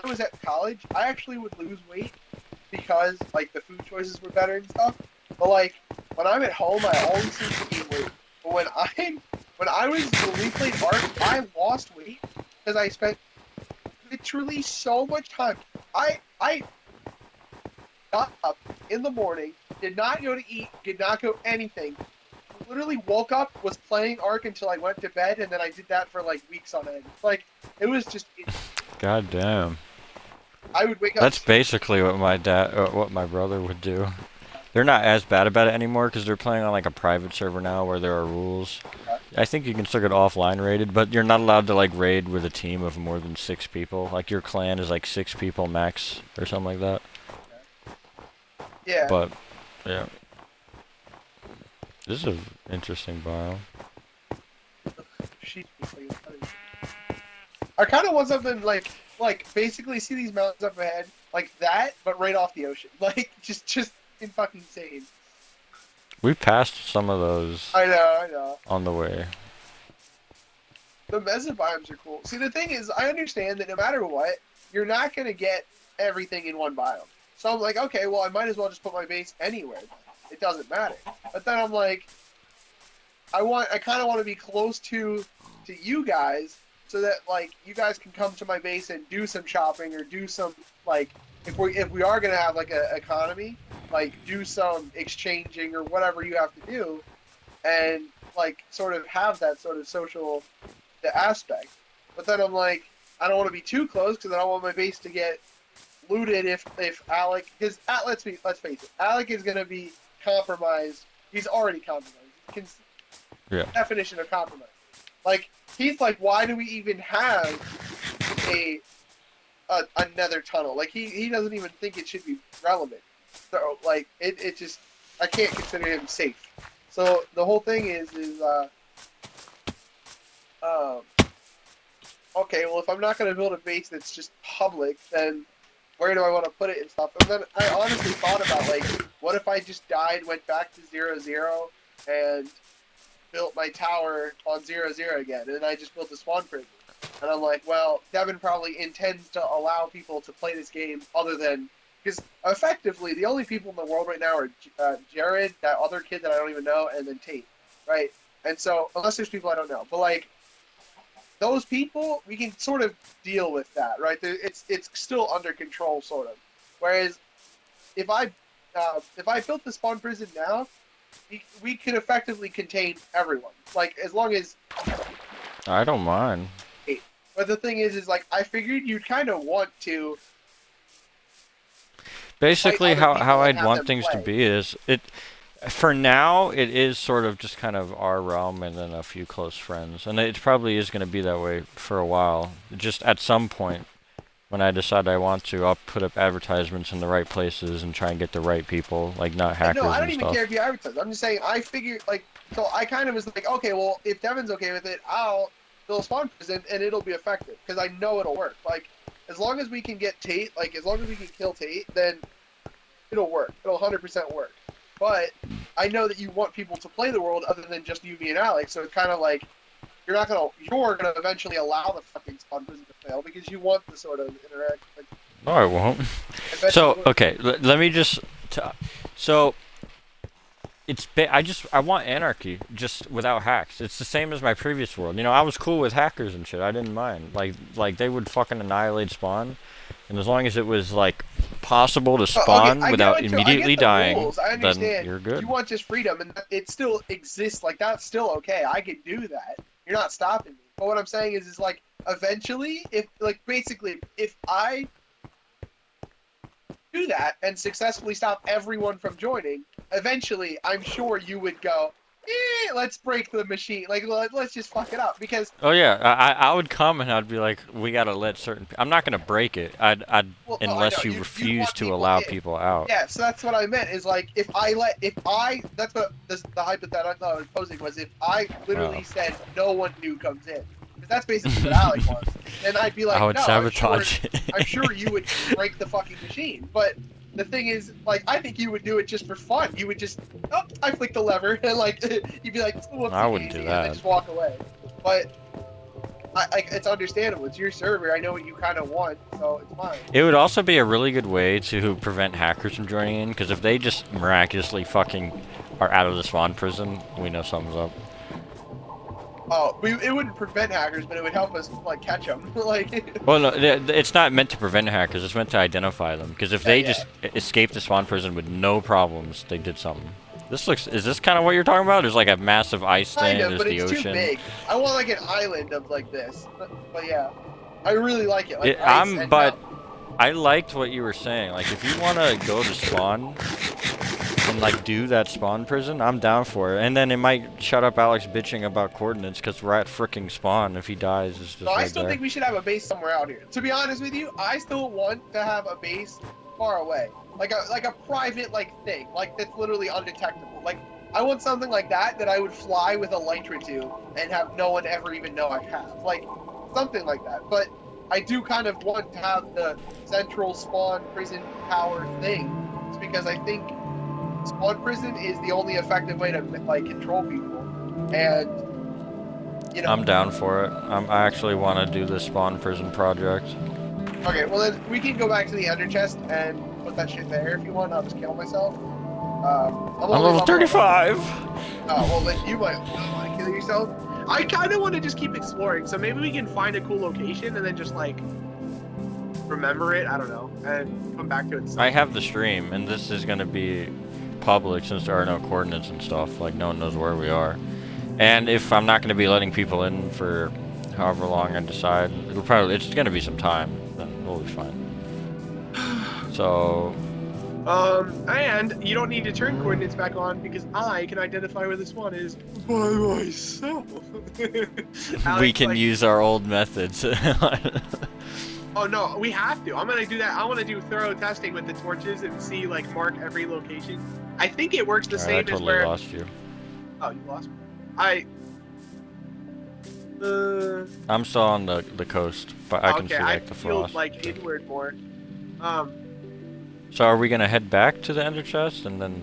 was at college, I actually would lose weight because like the food choices were better and stuff. But like when I'm at home, I always seem to gain weight. But when we played Ark, I lost weight because I spent literally so much time. I got up in the morning, did not go to eat, did not go anything. Literally woke up, was playing Ark until I went to bed, and then I did that for like weeks on end. Like it was just. God damn. I would wake up. That's basically what what my brother would do. They're not as bad about it anymore because they're playing on like a private server now where there are rules. I think you can still get offline raided, but you're not allowed to like raid with a team of more than 6 people. Like your clan is like 6 people max or something like that. Yeah. But yeah, this is an interesting biome. I kind of want something like basically see these mountains up ahead like that, but right off the ocean. Like just in fucking insane. We passed some of those. I know. On the way. The mesobiomes are cool. See, the thing is, I understand that no matter what, you're not gonna get everything in one biome. So I'm like, okay, well, I might as well just put my base anywhere. It doesn't matter. But then I'm like, I kind of want to be close to you guys, so that like you guys can come to my base and do some shopping or do some like if we are gonna have like a economy, like do some exchanging or whatever you have to do, and like sort of have that sort of social aspect. But then I'm like, I don't want to be too close because I don't want my base to get looted if Alec, because let's face it, Alec is gonna be compromised. He's already compromised. Yeah. Definition of compromise. Like he's like, why do we even have another tunnel? Like he doesn't even think it should be relevant. So like it just I can't consider him safe. So the whole thing is okay, well if I'm not gonna build a base that's just public, then where do I want to put it and stuff? And then I honestly thought about like, what if I just died, went back to 0-0, and built my tower on 0-0 again, and then I just built a spawn prison. And I'm like, well, Devin probably intends to allow people to play this game other than, because effectively the only people in the world right now are Jared, that other kid that I don't even know, and then Tate, right? And so, unless there's people I don't know, but like, those people, we can sort of deal with that, right? It's still under control, sort of. Whereas, if I built the spawn prison now, we could effectively contain everyone. Like as long as I don't mind. But the thing is like I figured you'd kind of want to. Basically, how I'd want things to be is it. For now, it is sort of just kind of our realm and then a few close friends, and it probably is going to be that way for a while. Just at some point, when I decide I want to, I'll put up advertisements in the right places and try and get the right people, like not hackers and stuff. No, I don't even care if you advertise. I'm just saying, I figured, like, so I kind of was like, okay, well, if Devin's okay with it, I'll build a spawn prison and it'll be effective, because I know it'll work. Like, as long as we can get Tate, like, as long as we can kill Tate, then it'll work. It'll 100% work. But I know that you want people to play the world other than just you, me, and Alex, so it's kind of like, you're gonna eventually allow the fucking spawn prison to fail because you want the sort of interact. Like, no, I won't. So okay, let me just. So it's I want anarchy just without hacks. It's the same as my previous world. You know, I was cool with hackers and shit. I didn't mind. Like they would fucking annihilate spawn, and as long as it was like possible to spawn without immediately dying, then you're good. You want just freedom, and it still exists. Like that's still okay. I could do that. You're not stopping me. But what I'm saying is like eventually, if I do that and successfully stop everyone from joining, eventually I'm sure you would go, let's break the machine. Like, let's just fuck it up because. Oh yeah, I would come and I'd be like, we gotta let certain. I'm not gonna break it. I'd Well, no, I know unless you you'd refuse want to people allow in. people out. Yeah, so that's what I meant. Is like that's what the hypothetical I was posing was if I Oh. literally said no one new comes in, because that's basically what Alec wants. Then I'd be I like, would no, sabotage it. I'm sure you would break the fucking machine. But the thing is, like, I think you would do it just for fun. You would just, oh, I flick the lever, and like, you'd be like, I whoopsie wouldn't do daisy, and then that. just walk away. But it's understandable. It's your server. I know what you kind of want, so it's fine. It would also be a really good way to prevent hackers from joining in, because if they just miraculously fucking are out of the spawn prison, we know something's up. Oh, it wouldn't prevent hackers, but it would help us like catch them. Like. Well, no, it's not meant to prevent hackers. It's meant to identify them. Because if they just escape the spawn prison with no problems, they did something. This looks. Is this kind of what you're talking about? There's like a massive ice thing. Kind of, There's but the it's ocean. too big. I want like an island of like this. But yeah, I really like it. Like ice and but I liked what you were saying. Like, if you want to go to spawn and like do that spawn prison, I'm down for it. And then it might shut up Alex bitching about coordinates because we're at fricking spawn. If he dies, it's just no, I right still there. think we should have a base somewhere out here. To be honest with you, I still want to have a base far away, like a private like thing, like that's literally undetectable. Like I want something like that I would fly with a Lytra to and have no one ever even know I have. Like something like that. But I do kind of want to have the central spawn prison power thing. It's because I think spawn prison is the only effective way to like control people, and you know. I'm down for it. I actually want to do the spawn prison project. Okay, well then we can go back to the ender chest and put that shit there if you want. I'll just kill myself. I'm level 35. Oh, well then you might want to kill yourself. I kind of want to just keep exploring, so maybe we can find a cool location and then just like remember it. I don't know, and come back to it. I have the stream, and this is gonna be public since there are no coordinates and stuff. Like no one knows where we are. And if I'm not gonna be letting people in for however long I decide, it's gonna be some time. Then we'll be fine. So. And you don't need to turn coordinates back on because I can identify where this one is by myself. We can use our old methods. Oh no, we have to. I'm gonna do that. I want to do thorough testing with the torches and see, like, mark every location. I think it works the same I totally as where. Lost you. Oh, you lost me. I'm still on the coast, but I can see like the feel frost. like inward more. So are we gonna head back to the ender chest and then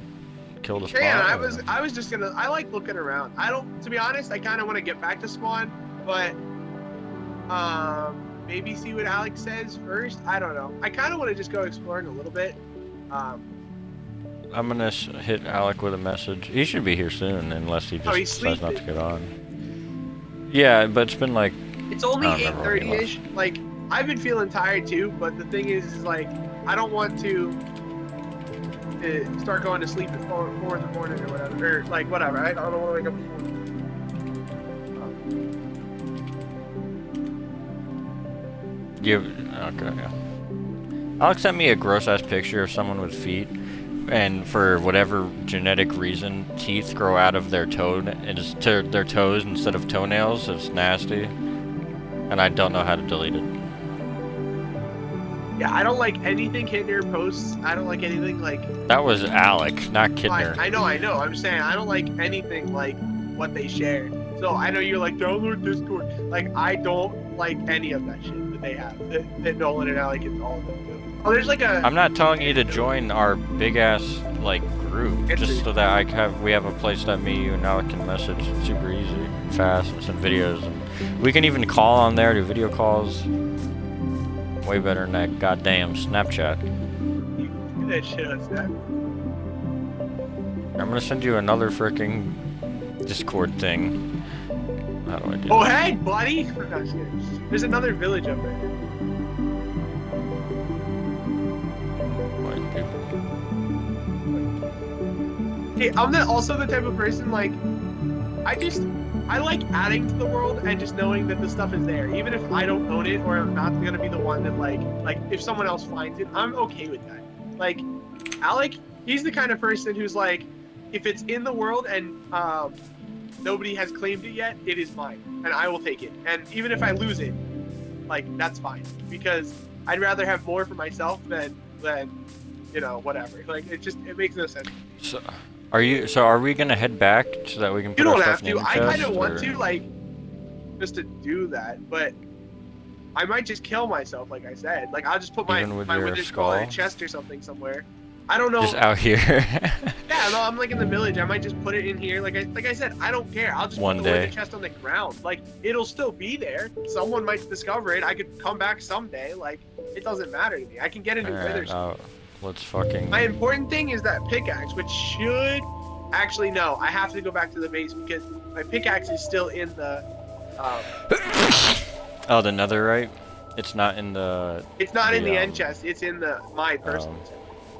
kill the spawn? Yeah, I was just gonna. I like looking around. I don't. To be honest, I kind of want to get back to spawn, but maybe see what Alex says first. I don't know. I kind of want to just go exploring a little bit. I'm gonna hit Alec with a message. He should be here soon, unless he just decides not to get on. Yeah, but it's been like. It's only 8:30ish. Like, I've been feeling tired too, but the thing is like, I don't want to start going to sleep at 4 in the morning or whatever, or like whatever. I don't want to wake up before. Okay, yeah. Alex sent me a gross-ass picture of someone with feet, and for whatever genetic reason, teeth grow out of their toe and just to their toes instead of toenails. It's nasty, and I don't know how to delete it. Yeah, I don't like anything Kidner posts. I don't like anything like. That was Alec, not Kidner. I know. I'm saying I don't like anything like what they share. So I know you're like, download Discord. Like, I don't like any of that shit that they have. That Nolan and Alec and all of them do. Oh, there's like a. I'm not telling you to join our big ass like group, just so that we have a place that me, you, and Alec can message. It's super easy, fast, and send videos. And we can even call on there, do video calls. Way better than that goddamn Snapchat. You do that shit on Snap. I'm gonna send you another freaking Discord thing. How do I do Oh, that? hey, buddy! There's another village up there. White people. Hey, I'm also the type of person, like, I like adding to the world and just knowing that the stuff is there. Even if I don't own it or I'm not going to be the one that, like, if someone else finds it, I'm okay with that. Like, Alec, he's the kind of person who's like, if it's in the world and nobody has claimed it yet, it is mine, and I will take it. And even if I lose it, like that's fine, because I'd rather have more for myself than you know, whatever. Like it makes no sense. So, are we gonna head back so that we can You put our don't stuff have in the to. inner I chest? kind of want Or? to, like, just to do that, but I might just kill myself, like I said. Like I'll just put my wither skull in a chest or something somewhere. I don't know. Just out here. Yeah, no, I'm like in the village. I might just put it in here. Like I said, I don't care. I'll just put the wither chest on the ground. Like it'll still be there. Someone might discover it. I could come back someday. Like it doesn't matter to me. I can get a new wither skull. Let's fucking. My important thing is that pickaxe, which should actually no. I have to go back to the base because my pickaxe is still in the. Oh, the netherite. It's not in the. It's not in the end chest. It's in my personal chest.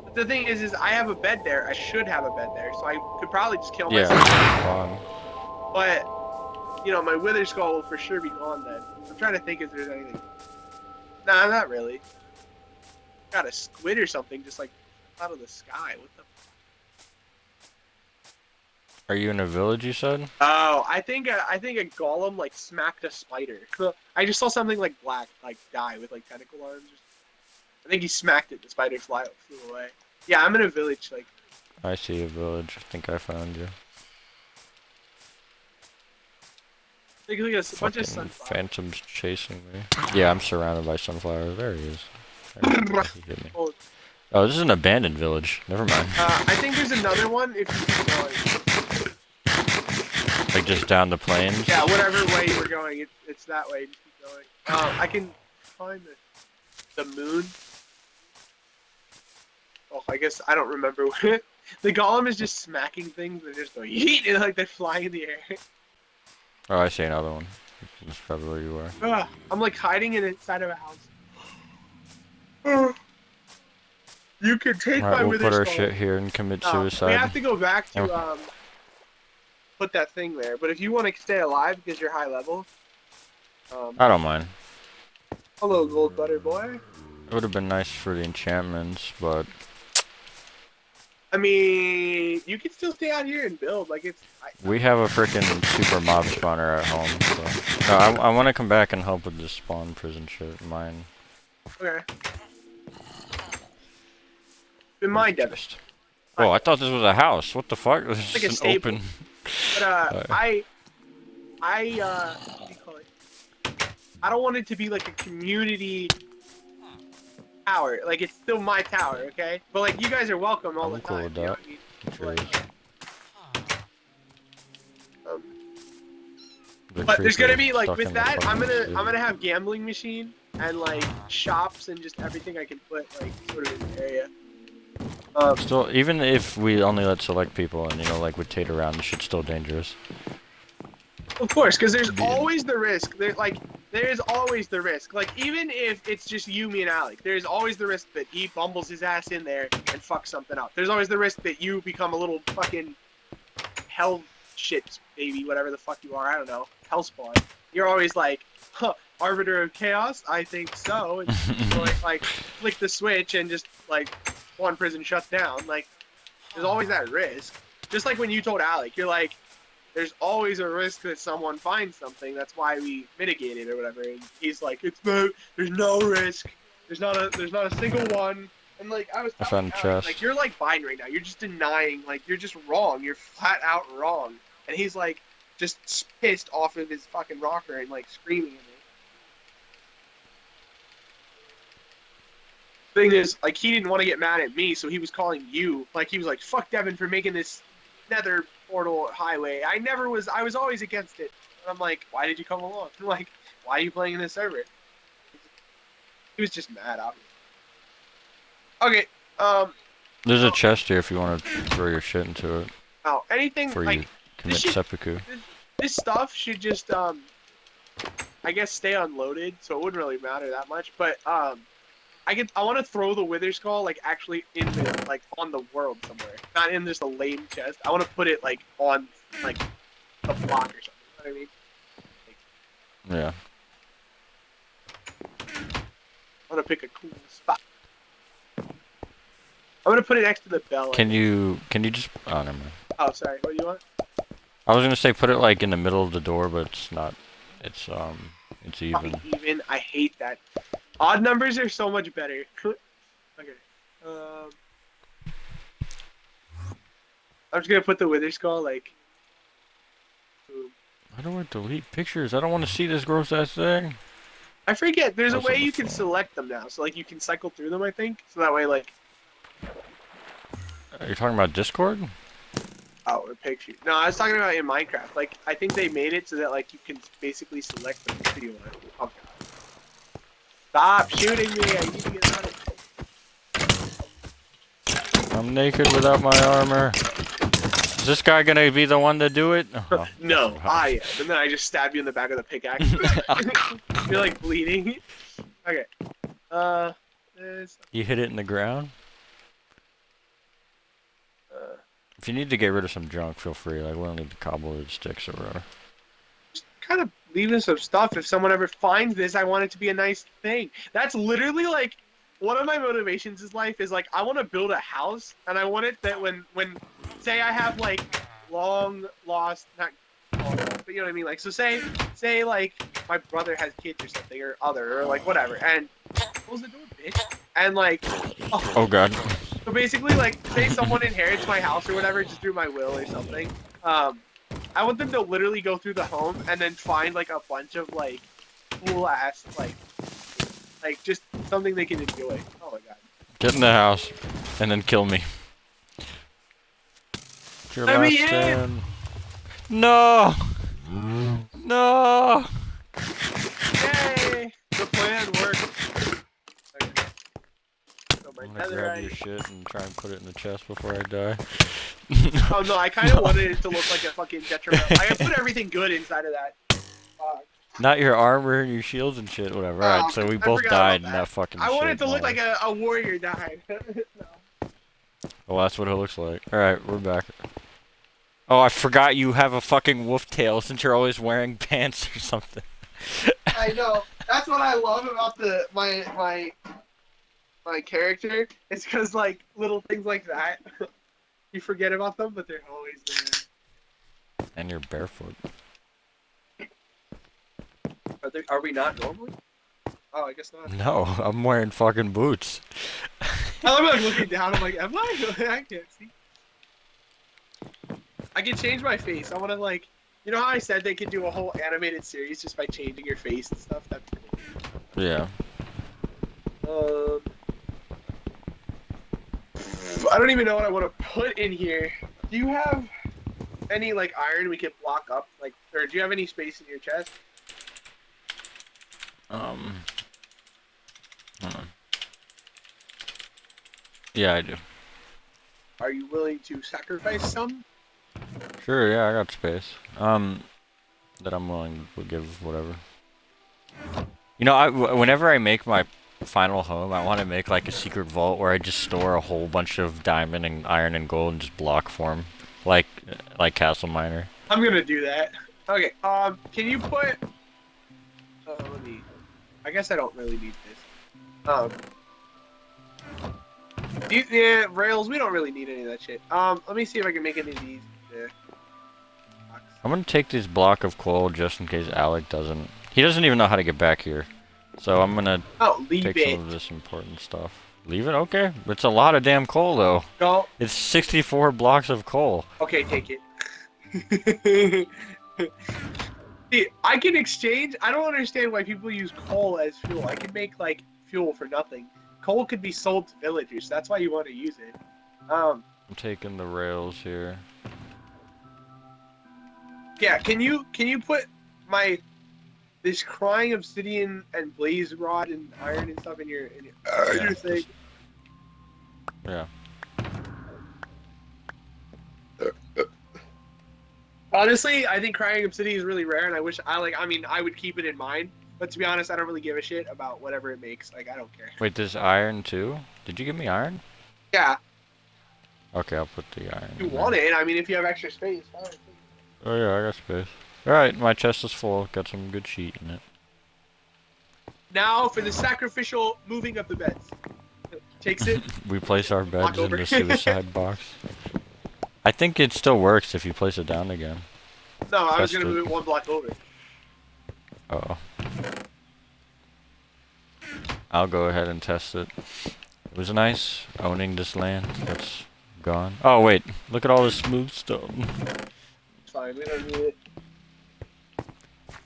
But the thing is I have a bed there. I should have a bed there, so I could probably just kill myself. Yeah. But you know, my wither skull will for sure be gone then. I'm trying to think if there's anything. Nah, not really. Got a squid or something just like out of the sky. What the? Are you in a village? You said. Oh, I think a golem like smacked a spider. I just saw something like black like die with like tentacle arms. I think he smacked it. The spider flew away. Yeah, I'm in a village. Like. I see a village. I think I found you. Look at a bunch of sunflowers. Phantoms chasing me. Yeah, I'm surrounded by sunflowers. There he is. He hit me. Oh, this is an abandoned village. Never mind. I think there's another one if you keep going. Like just down the plains? Yeah, whatever way you were going, it's that way. Just keep going. I can find the moon. Oh, I guess I don't remember what it. The golem is just smacking things and they're just going yeet and like they're flying in the air. Oh, I see another one. That's probably where you are. I'm like hiding inside of a house. You could take my wither skull. We'll put our shit here and commit suicide. We have to go back to put that thing there. But if you want to stay alive because you're high level, I don't mind. Hello, gold butter boy. It would have been nice for the enchantments, but I mean, you can still stay out here and build. Like it's. We have a freaking super mob spawner at home. So. No, I want to come back and help with this spawn prison shit. Mine. Okay. In mine, Devin. Oh, I thought this was a house. What the fuck? This is like just an open. But what do you call it? I don't want it to be like a community tower. Like it's still my tower, okay? But like you guys are welcome all the time. Cool with that. But there's gonna be like with that, I'm gonna have gambling machine and like shops and just everything I can put like sort of in the area. Still, even if we only let select people and, you know, like rotate around, this shit's still dangerous. Of course, because there's always the risk. There's always the risk. Like, even if it's just you, me, and Alec, there's always the risk that he bumbles his ass in there and fucks something up. There's always the risk that you become a little fucking hell shit baby, whatever the fuck you are. I don't know. Hell spawn. You're always like, huh, Arbiter of Chaos? I think so. And so, like, flick the switch and just, like, one prison shuts down. Like, there's always that risk. Just like when you told Alec, you're like, there's always a risk that someone finds something. That's why we mitigate it or whatever. And he's like, there's no risk. There's not a single one. And like I was telling Alec, like you're like fine right now. You're just denying. Like you're just wrong. You're flat out wrong. And he's like, just pissed off of his fucking rocker and like screaming at me. Thing is, like, he didn't want to get mad at me, so he was calling you. Like, he was like, fuck Devin for making this nether portal highway. I was always against it. And I'm like, why did you come along? I'm like, why are you playing in this server? He was just mad, obviously. Okay, there's a chest here if you want to throw your shit into it. Oh, anything, before like, you commit seppuku. This stuff should just, I guess stay unloaded, so it wouldn't really matter that much, but, I want to throw the wither skull like actually in the like on the world somewhere, not in just a lame chest. I want to put it like on like a block or something. You know what I mean? Yeah. I want to pick a cool spot. I'm I'm gonna put it next to the bell. Can you just? Oh, never mind. Oh, sorry. What do you want? I was gonna say put it like in the middle of the door, but it's not. It's even. Fucking even. I hate that. Odd numbers are so much better. Okay. I'm just gonna put the wither skull like. Boom. How do I delete pictures? I don't want to see this gross ass thing. I forget. There's a way you can phone. select them now, so like you can cycle through them. I think so that way like. Are you talking about Discord? Oh, a picture. No, I was talking about in Minecraft. Like I think they made it so that like you can basically select the picture you want. Oh god. Stop shooting me! I need to get out of it. I'm naked without my armor. Is this guy gonna be the one to do it? Oh, No, I am. And then I just stab you in the back of the pickaxe. You're like bleeding. Okay. You hit it in the ground? If you need to get rid of some junk, feel free. Like, we don't need the cobbled sticks or whatever. Just kind of leaving some stuff. If someone ever finds this, I want it to be a nice thing. That's literally like one of my motivations in life is like I want to build a house, and I want it that when say I have like long lost, not long lost, but you know what I mean. Like so say like my brother has kids or something or other or like whatever, and close the door, bitch. And like oh god. So basically, like, say someone inherits my house or whatever just through my will or something. I want them to literally go through the home and then find like a bunch of like cool ass like just something they can enjoy. Oh my god. Get in the house and then kill me. Your Let last me in. stand. No. No. Yay! The plan worked. Okay. So my I'm gonna grab netherite. your shit and try and put it in the chest before I die. Oh no, I kind of wanted it to look like a fucking detrimental. I put everything good inside of that. Not your armor and your shields and shit, whatever. Alright, so we both died in that fucking I want shit. it to look like a warrior died. No. Well, that's what it looks like. Alright, we're back. Oh, I forgot you have a fucking wolf tail since you're always wearing pants or something. I know. That's what I love about my character. It's because like little things like that, you forget about them, but they're always there. And you're barefoot. Are we not normally? Oh, I guess not. No, I'm wearing fucking boots. I'm like looking down. I'm like, am I? I can't see. I can change my face. I want to like, you know how I said they could do a whole animated series just by changing your face and stuff. That's cool. Yeah. I don't even know what I want to put in here. Do you have any like iron we could block up? Like, or do you have any space in your chest? Yeah, I do. Are you willing to sacrifice some? Sure, yeah, I got space. That I'm willing to give whatever. You know, whenever I make my final home, I want to make like a secret vault where I just store a whole bunch of diamond and iron and gold and just block form, like Castle Miner. I'm gonna do that. Okay. Can you put? Let me. I guess I don't really need this. Yeah, rails. We don't really need any of that shit. Let me see if I can make any of these. Yeah. I'm gonna take this block of coal just in case Alec doesn't. He doesn't even know how to get back here, so I'm gonna take some of this important stuff. Leave it? Okay. It's a lot of damn coal though. No. It's 64 blocks of coal. Okay, take it. See, I can exchange. I don't understand why people use coal as fuel. I can make like fuel for nothing. Coal could be sold to villagers. That's why you want to use it. I'm taking the rails here. Yeah, can you put this crying obsidian and blaze rod and iron and stuff in your thing? Yeah. Honestly, I think crying obsidian is really rare, and I would keep it in mind. But to be honest, I don't really give a shit about whatever it makes. Like, I don't care. Wait, there's iron too? Did you give me iron? Yeah. Okay, I'll put the iron. You want it? I mean, if you have extra space. Fine. Oh yeah, I got space. Alright, my chest is full. Got some good sheet in it. Now for the sacrificial moving of the beds. takes it. We place our beds in over. the suicide box. I think it still works if you place it down again. No, I was Test gonna it. move it 1 block over. Uh-oh. I'll go ahead and test it. It was nice owning this land that's gone. Oh wait, look at all this smooth stone. It's fine, we don't need it.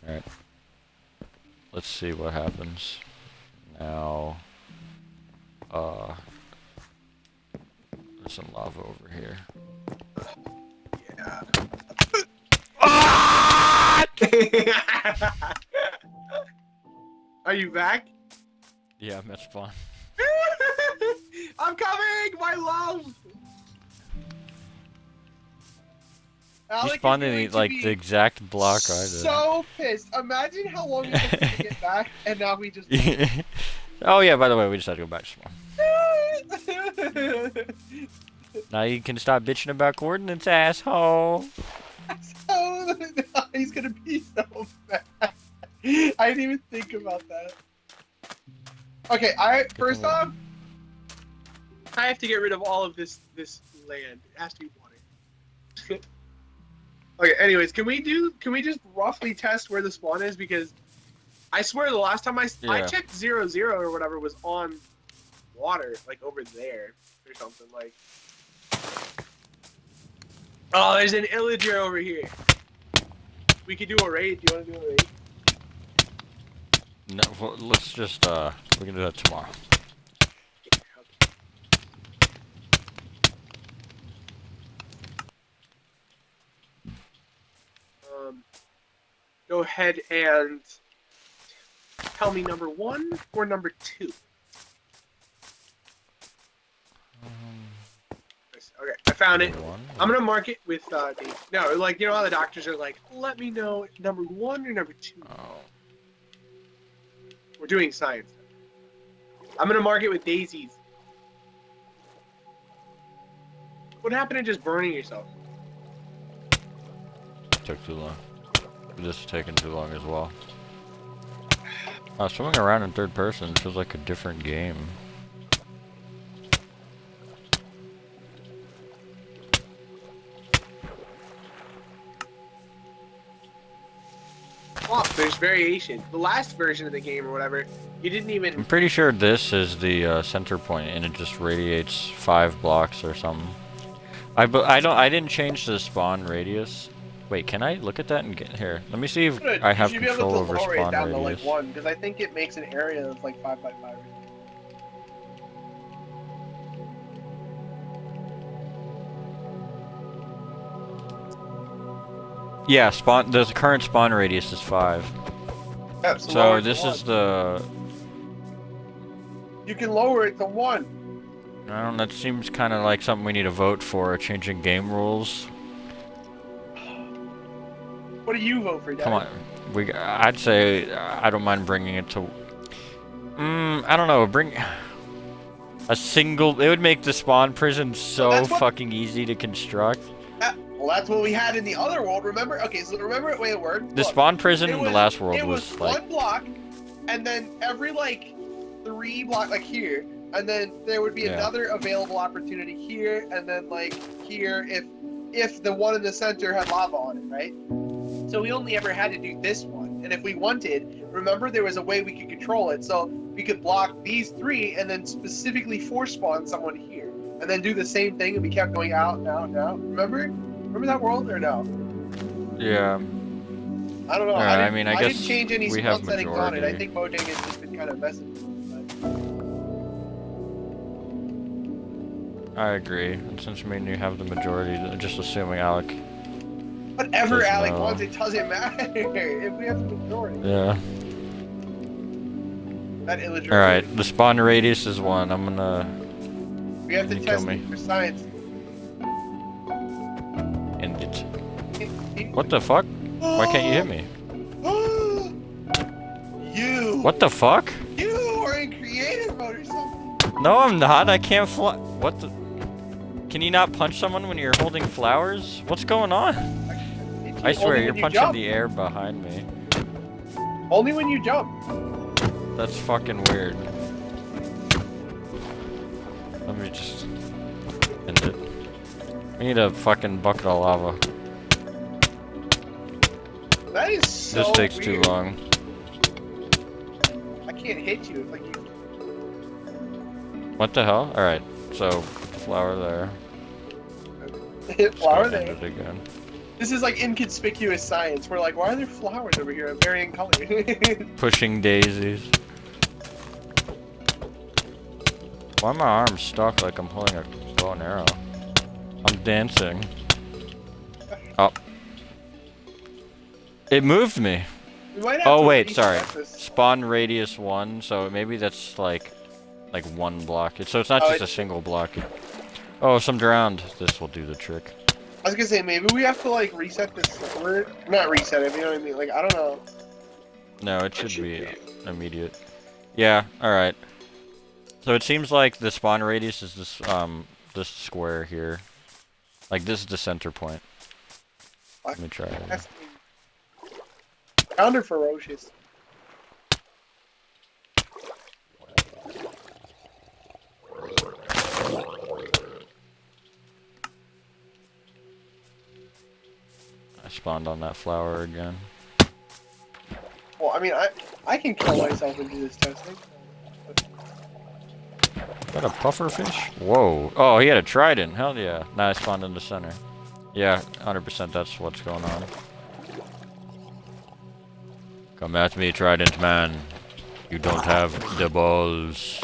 Alright. Let's see what happens. Now, there's some lava over here. Yeah. Ah! Are you back? Yeah, I'm at spawn. I'm coming, my love. You spawned in like the exact block I did. So pissed. Imagine how long it took us to get back, and now we just. Oh yeah, by the way, we just had to go back to spawn. Now you can stop bitching about coordinates, asshole. So, he's gonna be so mad. I didn't even think about that. Okay, first off, I have to get rid of all of this land. It has to be water. Okay, anyways, can we just roughly test where the spawn is? Because I swear the last time I checked 0-0 or whatever was on water, like over there or something like. Oh, there's an illager over here. We could do a raid. Do you want to do a raid? No, well, let's just we can do that tomorrow. Go ahead and tell me number 1 or number 2. Okay, I found it. I'm gonna mark it with no, like you know how the doctors are like, let me know number 1 or number 2. Oh. We're doing science. I'm gonna mark it with daisies. What happened to just burning yourself? Took too long. This is taking too long as well. Swimming around in third person feels like a different game. Oh, there's variation. The last version of the game or whatever, you didn't even. I'm pretty sure this is the center point, and it just radiates 5 blocks or something. I didn't change the spawn radius. Wait, can I look at that and get here? Let me see if I have control over spawn down radius. To like 1, because I think it makes an area of like 5 by 5. Yeah, the current spawn radius is 5. Yeah, so this is the. You can lower it to 1. I don't know, that seems kind of like something we need to vote for, changing game rules. What do you vote for, Dad? Come on, I'd say I don't mind bringing it to. I don't know, bring a single. It would make the spawn prison so fucking easy to construct. Well, that's what we had in the other world. Remember? Okay, so remember the way it worked. The spawn prison in the last world was like 1 block, and then every like 3 block, like here, and then there would be another available opportunity here, and then like here if the one in the center had lava on it, right? So we only ever had to do this one, and if we wanted, remember there was a way we could control it, so we could block these 3 and then specifically force spawn someone here, and then do the same thing, and we kept going out and out and out. Remember that world or no? Yeah. I don't know. I mean, I guess didn't change any we spawn have settings on it. I majority. think Mojang has just been kind of messing with it. I agree. And since me and you have the majority, just assuming Alec. Whatever Alec wants, it doesn't matter if we have the majority. Yeah. That illusion. All right, the spawn radius is 1. I'm gonna. We have to test it for science. End it. What the fuck? Why can't you hit me? You. What the fuck? You are in creative mode or something. No, I'm not. I can't fly. What the? Can you not punch someone when you're holding flowers? What's going on? I swear, you're punching the air behind me. Only when you jump. That's fucking weird. Let me just end it. We need a fucking bucket of lava. That is so This takes weird. too long. I can't hit you if like you. What the hell? Alright, so flower there. Hit flower there. End it again. This is like inconspicuous science. We're like, why are there flowers over here of varying colors? Pushing daisies. Why are my arms stuck like I'm holding a bow and arrow? I'm dancing. Oh. It moved me. We might have Oh to wait, sorry. this. Spawn radius 1, so maybe that's like one block. So it's not just a single block. Oh, some drowned. This will do the trick. I was gonna say, maybe we have to like reset this server. Not reset it, you know what I mean? Like, I don't know. No, it should be immediate. Yeah, alright. So it seems like the spawn radius is this square here. Like, this is the center point. Let me try it. Counter ferocious. I spawned on that flower again. Well, I mean, I can kill myself and do this testing. Is that a puffer fish? Whoa. Oh, he had a trident. Hell yeah. Now I spawned in the center. Yeah, 100% that's what's going on. Come at me, trident man. You don't have the balls.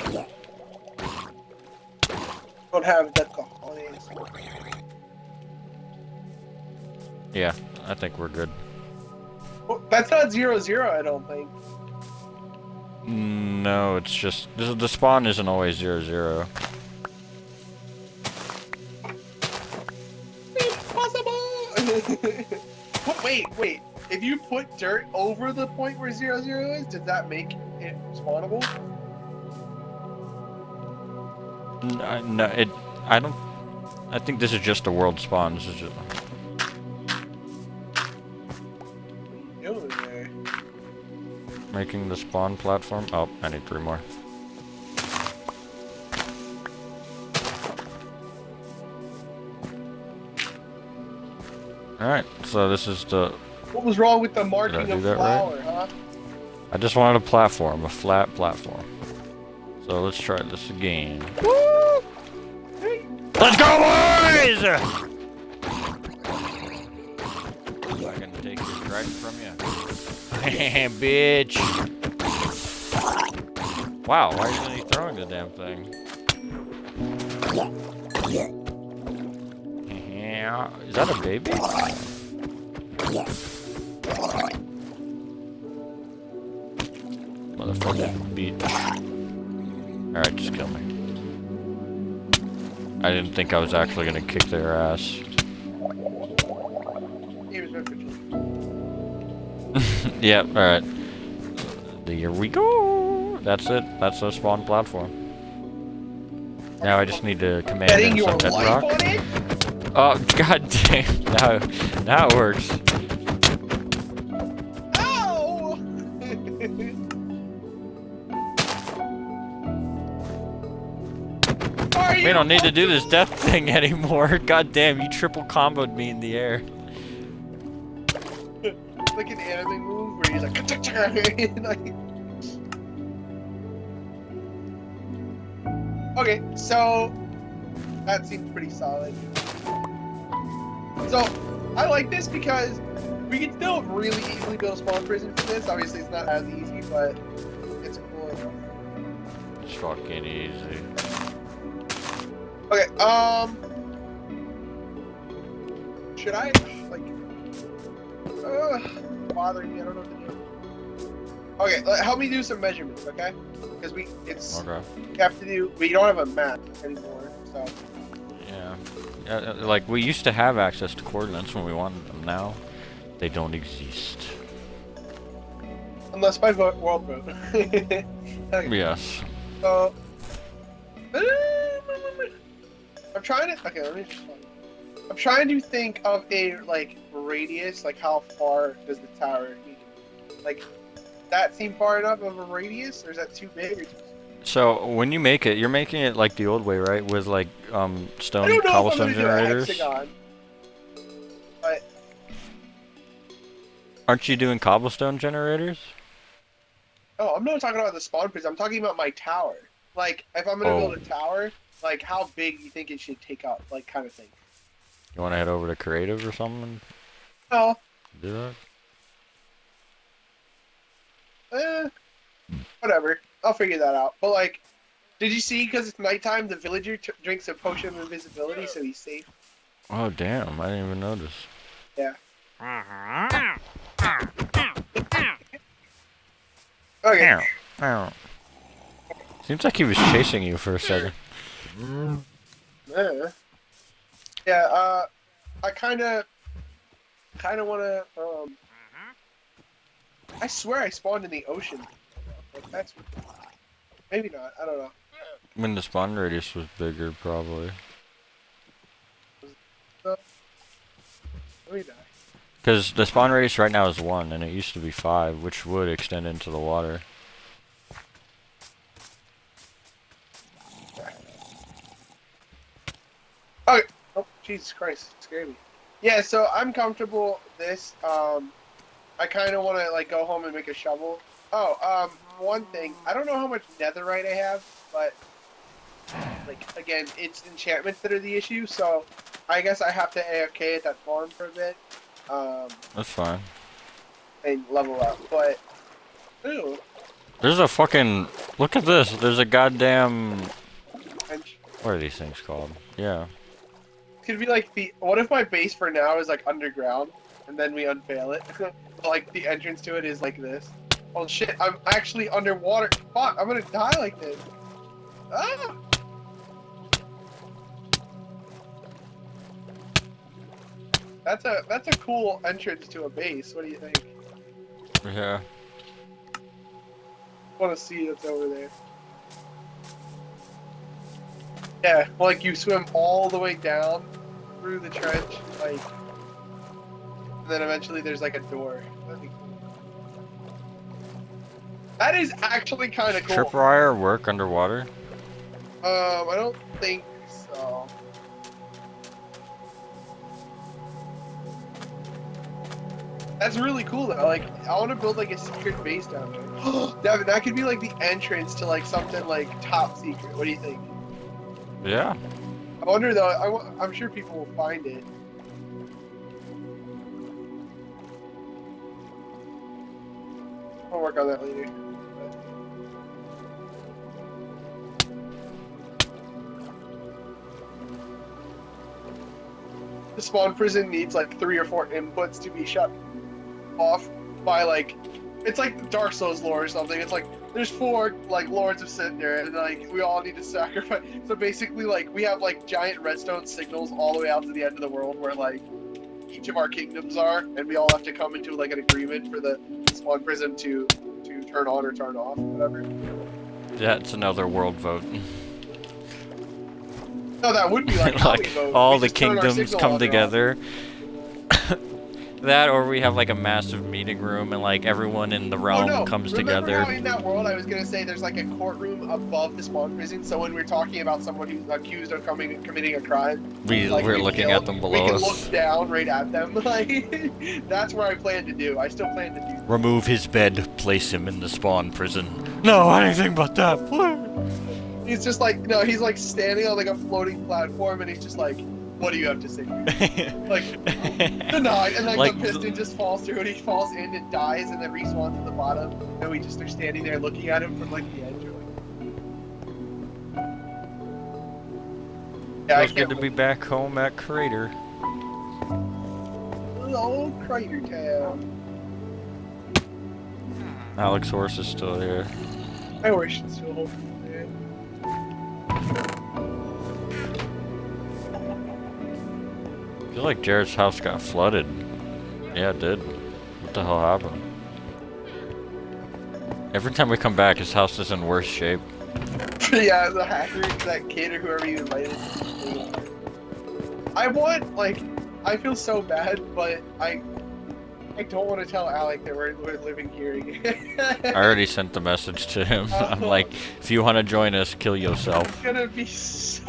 Don't have the cojones. Yeah, I think we're good. Well, that's not 0-0, I don't think. No, it's just the spawn isn't always 0-0. Impossible! Wait. If you put dirt over the point where 0-0 is, does that make it spawnable? No, I don't. I think this is just a world spawn. This is just. Making the spawn platform. Oh, I need 3 more. Alright, so this is the... What was wrong with the marking of flower, right? huh? I just wanted a platform, a flat platform. So let's try this again. Woo! Hey. Let's go, boys! I can take this trident from you. Bitch! Wow, why isn't he throwing the damn thing? Is that a baby? Motherfucking bitch. Alright, just kill me. I didn't think I was actually gonna kick their ass. Yep, alright. Here we go! That's it. That's the spawn platform. Now I just need to command in some bedrock. Oh, god damn. Now it works. Ow! We don't need to do this death thing anymore. God damn, you triple comboed me in the air. Like an anime move where he's like, okay, so that seems pretty solid. So I like this because we can still really easily build a spawn prison for this. Obviously, it's not as easy, but it's cool enough. It's fucking easy. Okay, should I, like, bothering me, I don't know what to do. Okay, help me do some measurements, okay? Because we have to do, we don't have a map anymore, so. Yeah. Like, we used to have access to coordinates when we wanted them. Now, they don't exist. Unless by world mode. Okay. Yes. So, I'm trying to, okay, let me just, I'm trying to think of a, like, radius, like, how far does the tower need to be? Like, that seem far enough of a radius, or is that too big? Or too So when you make it, you're making it like the old way, right? With like I stone don't know if I'm cobblestone gonna do a generators. hexagon, but Aren't you doing cobblestone generators? oh, I'm not talking about the spawn prison. I'm talking about my tower. Like, if I'm gonna build Oh, a tower, like how big you think it should take up, like kind of thing. you want to head over to creative or something? Oh, Do that. eh, whatever. I'll figure that out. But like, did you see? Because it's nighttime, the villager drinks a potion of invisibility, so he's safe. Oh damn! I didn't even notice. Yeah. Okay. Ow, ow. Seems like he was chasing you for a second. Uh, yeah. I kind of want to. I swear I spawned in the ocean. Like, that's maybe not. I don't know. When the spawn radius was bigger, probably. Uh, maybe not. Because the spawn radius right now is 1, and it used to be 5, which would extend into the water. Okay. Oh, Jesus Christ, it scared me. Yeah, so I'm comfortable with this. I kind of want to like go home and make a shovel. Oh, one thing. I don't know how much netherite I have, but like again, it's enchantments that are the issue. So I guess I have to AFK at that farm for a bit, That's fine. and level up. But ooh, There's a fucking... Look at this. There's a goddamn... and What are these things called? Yeah. it could be like the. What if my base for now is like underground, and then we unveil it? Like the entrance to it is like this. Oh shit! I'm actually underwater. Fuck! I'm gonna die like this. Ah! That's a cool entrance to a base. What do you think? Yeah. I want to see what's over there. Yeah, like you swim all the way down through the trench, like, and then eventually there's like a door. That'd be cool. That is actually kind of cool. Tripwire work underwater? I don't think so. That's really cool though. Like, I want to build like a secret base down there. Devin, that could be like the entrance to like something like top secret. What do you think? Yeah. I wonder though. I'm sure people will find it. I'll work on that later. The spawn prison needs like 3 or 4 inputs to be shut off by like, it's like Dark Souls lore or something. It's like there's 4 like lords of Cinder, and like we all need to sacrifice. So basically, like we have like giant redstone signals all the way out to the end of the world where like each of our kingdoms are, and we all have to come into like an agreement for the spawn prison to turn on or turn off, whatever. That's another world vote. No, that would be like how we Like, vote. all We the just turn our kingdoms signal come on or off. together. That, or we have like a massive meeting room and like everyone in the Oh realm no! comes Remember together. how in that world I was gonna say there's like a courtroom above the spawn prison, so when we're talking about someone who's accused of committing a crime, like We're looking at them we below can us. look down right at them. Like that's where I plan to do. I still plan to do that. Remove his bed, place him in the spawn prison. No, anything but that. He's just like no, he's like standing on like a floating platform, and he's just like, "What do you have to say?" Like denied, and like the piston just falls through, and he falls in and dies, and then respawns at the bottom, and we just are standing there looking at him from like the edge. Yeah, Feels good to be back home at Crater. Hello, Crater Town. Alex Horse is still here. I wish it's still home. I feel like Jared's house got flooded. Yeah, it did. What the hell happened? Every time we come back, his house is in worse shape. Yeah, the hacker, that kid or whoever you invited. I want, like, I feel so bad, but I I don't want to tell Alec that we're living here I again. already sent the message to him. I'm Oh, like, if you want to join us, kill it's yourself. gonna be so.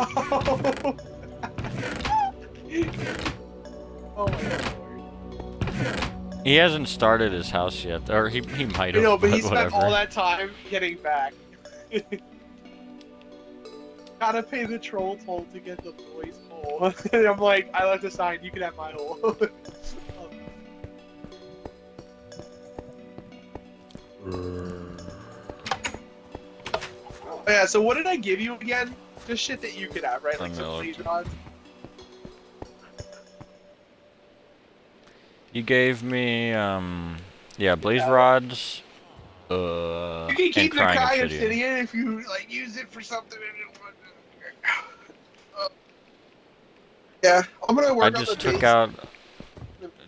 Oh my god. He hasn't started his house yet, or he might You know, have, but he but spent all whatever. that time getting back. Gotta pay the troll toll to get the boys' hole. And I'm like, I left a sign, you can have my hole. Yeah, so what did I give you again? Just shit that you could have, right? Like some blaze rods. You gave me, yeah, blaze rods, You can and keep the crying crying obsidian. obsidian if you like use it for something. Yeah, I'm gonna I work on the just took base. out.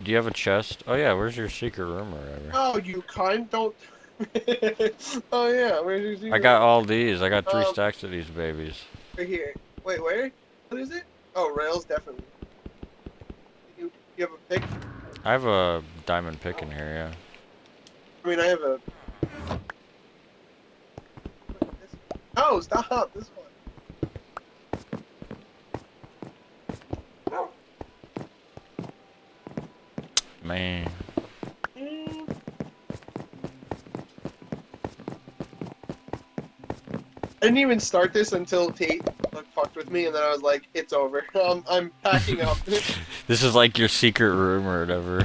Do you have a chest? Oh yeah, where's your secret room or whatever? Oh, you kind don't. Oh yeah, where's your I secret got room? all these. I got 3 Um, stacks of these babies. right here. Wait, where? What is it? Oh, rails, definitely. You have a pick? I have a diamond pick in here, yeah. I mean, I have a. Oh, stop! This one. Man. I didn't even start this until Tate like, fucked with me, and then I was like, "It's over. I'm packing up." This is like your secret room or whatever.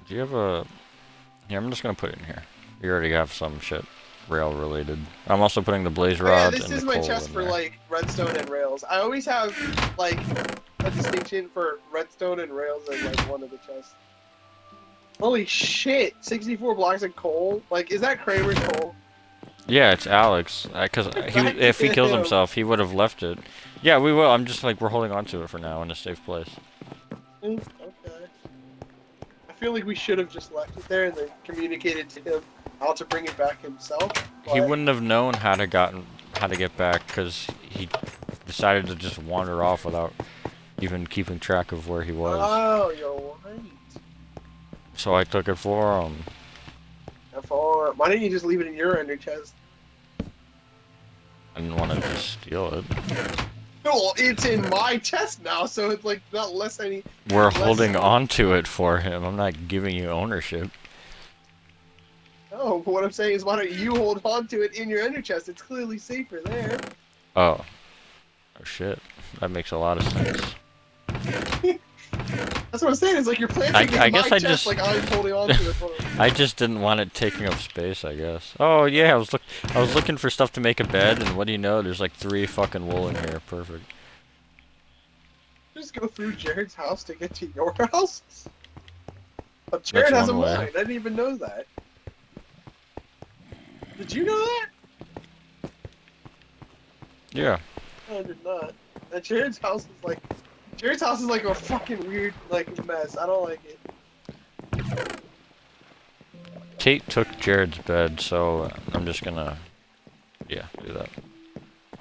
Do you have a... Here, I'm just gonna put it in here. You already have some shit rail related. I'm also putting the blaze Oh yeah, rods this and the is my coal chest in for there. like redstone and rails. I always have like a distinction for redstone and rails as like one of the chests. Holy shit! 64 blocks of coal. Like, is that Kramer's coal? Yeah, it's Alex. Cause if he kills Damn. himself, he would have left it. Yeah, we will. I'm just like, we're holding on to it for now in a safe place. Okay. I feel like we should have just left it there and then communicated to him how to bring it back himself. He But wouldn't have known how to get back because he decided to just wander off without even keeping track of where he was. oh, you're right. So I took it for him. Why didn't you just leave it in your ender chest? I didn't want to just steal it. Well, it's in my chest now, so it's like not less any. We're less holding on to it for him. I'm not giving you ownership. No, but what I'm saying is, why don't you hold on to it in your ender chest? It's clearly safer there. Oh. Oh shit. That makes a lot of sense. That's what I'm saying. It's like you're planting it I in my guess I chest, just... like I'm holding on to it. I just didn't want it taking up space, I guess. Oh yeah, I was looking for stuff to make a bed, and what do you know? There's like 3 fucking wool in here. Perfect. Just go through Jared's house to get to your house. But That's Jared has a one way. mine. I didn't even know that. Did you know that? Yeah. I did not. And Jared's house is like a fucking weird like mess. I don't like it. Tate took Jared's bed, so I'm just gonna, yeah, do that.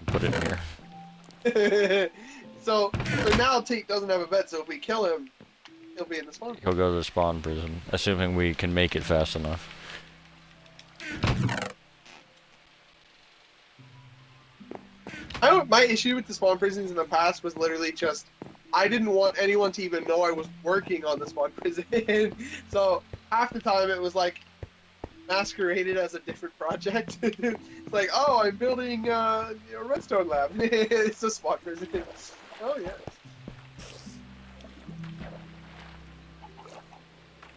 Put it in here. so now Tate doesn't have a bed, so if we kill him, he'll be in the spawn. He'll go to the spawn prison, assuming we can make it fast enough. My issue with the spawn prisons in the past was literally just I didn't want anyone to even know I was working on the spawn prison. So half the time it was like masqueraded as a different project. It's like, oh, I'm building a redstone lab. It's a spawn prison. Oh yeah.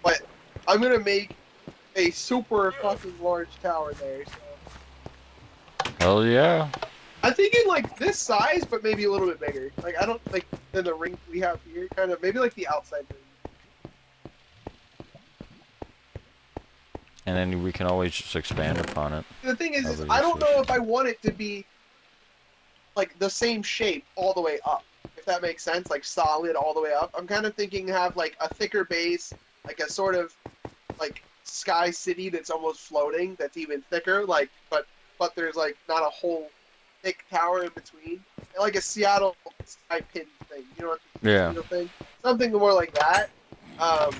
But I'm gonna make a super fucking large tower there. So. Hell yeah. I'm thinking like this size, but maybe a little bit bigger. Like I don't like than the ring we have here. Kind of maybe like the outside ring. And then we can always just expand upon it. The thing is I don't know if I want it to be like the same shape all the way up. If that makes sense, like solid all the way up. I'm kind of thinking have like a thicker base, like a sort of like sky city that's almost floating, that's even thicker. Like, but there's like not a whole thick tower in between. like a Seattle sky pin thing. You know what the Yeah. casino thing? Something more like that. I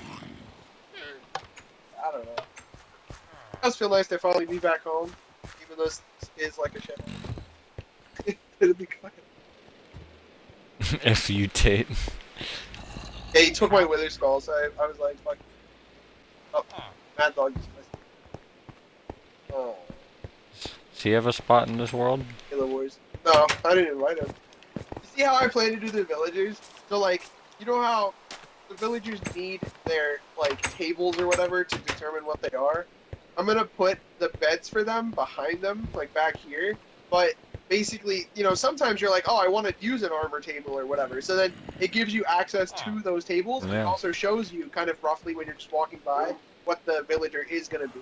don't know. It does feel nice to finally be back home, even though this is like a shit. It'd be fucking. If you Tate. Yeah, he took my wither skull, so I was like, fuck. Oh, Mad Dog just missed me. Oh, Does he have a spot in this world? Halo Wars. No, I didn't invite him. You see how I plan to do the villagers? So, like, you know how the villagers need their, like, tables or whatever to determine what they are? I'm gonna put the beds for them behind them, like, back here. But basically, you know, sometimes you're like, oh, I want to use an armor table or whatever. So then it gives you access to those tables, and it Yeah. also shows you kind of roughly when you're just walking by what the villager is gonna be.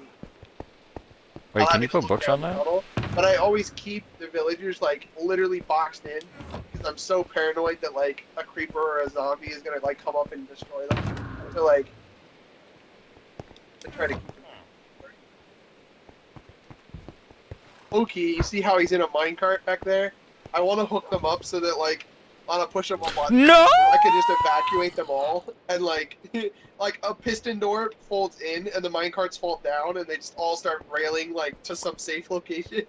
Wait, I'll can have you it put look books down on the that? tunnel, but I always keep the villagers like literally boxed in because I'm so paranoid that like a creeper or a zombie is gonna like come up and destroy them. So like, I try to keep them. Okay, you see how he's in a minecart back there? I want to hook them up so that like on a push of a button, No! I can just evacuate them all and like like a piston door folds in and the minecarts fold down and they just all start railing like to some safe location.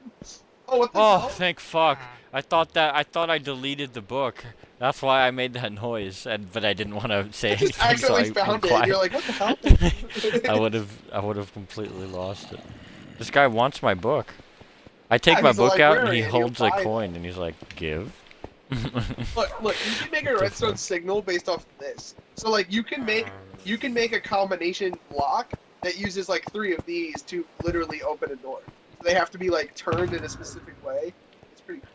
Oh, what the Oh, hell? thank fuck. I thought I deleted the book. That's why I made that noise, but I didn't want to say I just anything, so accidentally I went found it and you're quiet. like, what the hell? I would have completely lost it. This guy wants my book. I take Yeah, my he's a book out and he librarian. He'll holds a buy coin them. and he's like, "Give." Look, you can make a What the redstone fuck? signal based off of this. So like you can make a combination lock that uses like three of these to literally open a door. So they have to be like turned in a specific way. It's pretty cool.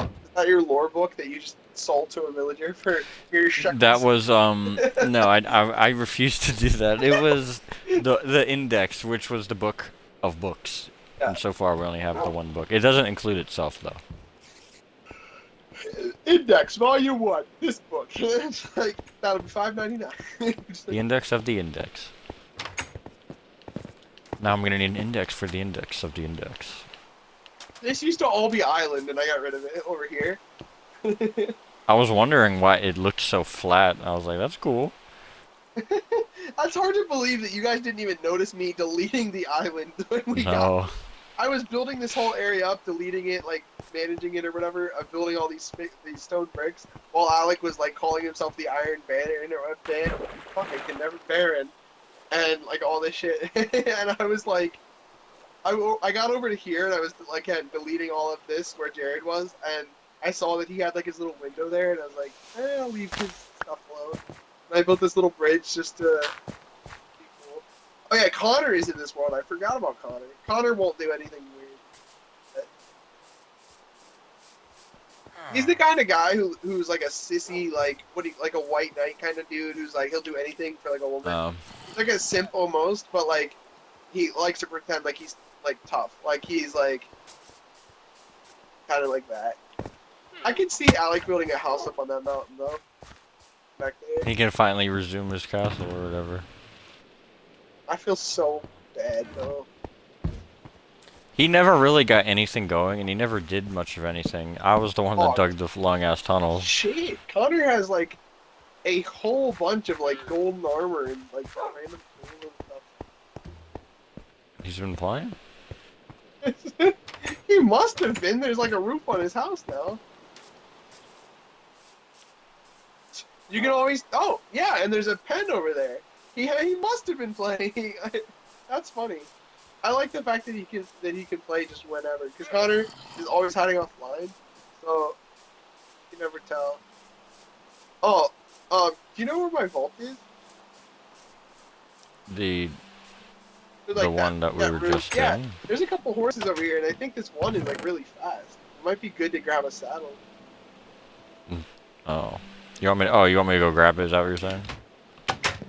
Is that your lore book that you just sold to a villager for your That shekels? was no, I refused to do that. It was the index, which was the book of books. Yeah. And so far we only have the one book. It doesn't include itself though. Index Volume 1. This book. It's like that'll be $5.99. The index of the index. Now I'm gonna need an index for the index of the index. This used to all be island, and I got rid of it over here. I was wondering why it looked so flat. I was like, that's cool. That's hard to believe that you guys didn't even notice me deleting the island when we got. No. I was building this whole area up, deleting it, like managing it or whatever. I'm building all these stone bricks, while Alec was like calling himself the Iron Baron or a Baron. Fuck, I can never Baron, and like all this shit. And I was like, I got over to here and I was like deleting all of this where Jared was, and I saw that he had like his little window there, and I was like, I'll leave his stuff alone. And I built this little bridge just to be cool. Oh yeah, Connor is in this world. I forgot about Connor. Connor won't do anything weird. He's the kind of guy who's like a sissy, like like a white knight kind of dude who's like he'll do anything for like a woman. He's like a simp almost, but like he likes to pretend like he's like tough. Like he's like kind of like that. I can see Alec building a house up on that mountain though. Back there. He can finally resume his castle or whatever. I feel so bad though. He never really got anything going, and he never did much of anything. I was the one that dug the long-ass tunnels. Shit, Connor has like a whole bunch of like golden armor and like random stuff. He's been playing? He must have been. There's like a roof on his house now. You can always. Oh yeah, and there's a pen over there. He must have been playing. That's funny. I like the fact that he can play just whenever. Because Connor is always hiding offline, so you never tell. Oh, do you know where my vault is? The Like one that we were room. just Yeah, in? there's a couple horses over here, and I think this one is like really fast. It might be good to grab a saddle. Oh. You want me to go grab it, is that what you're saying?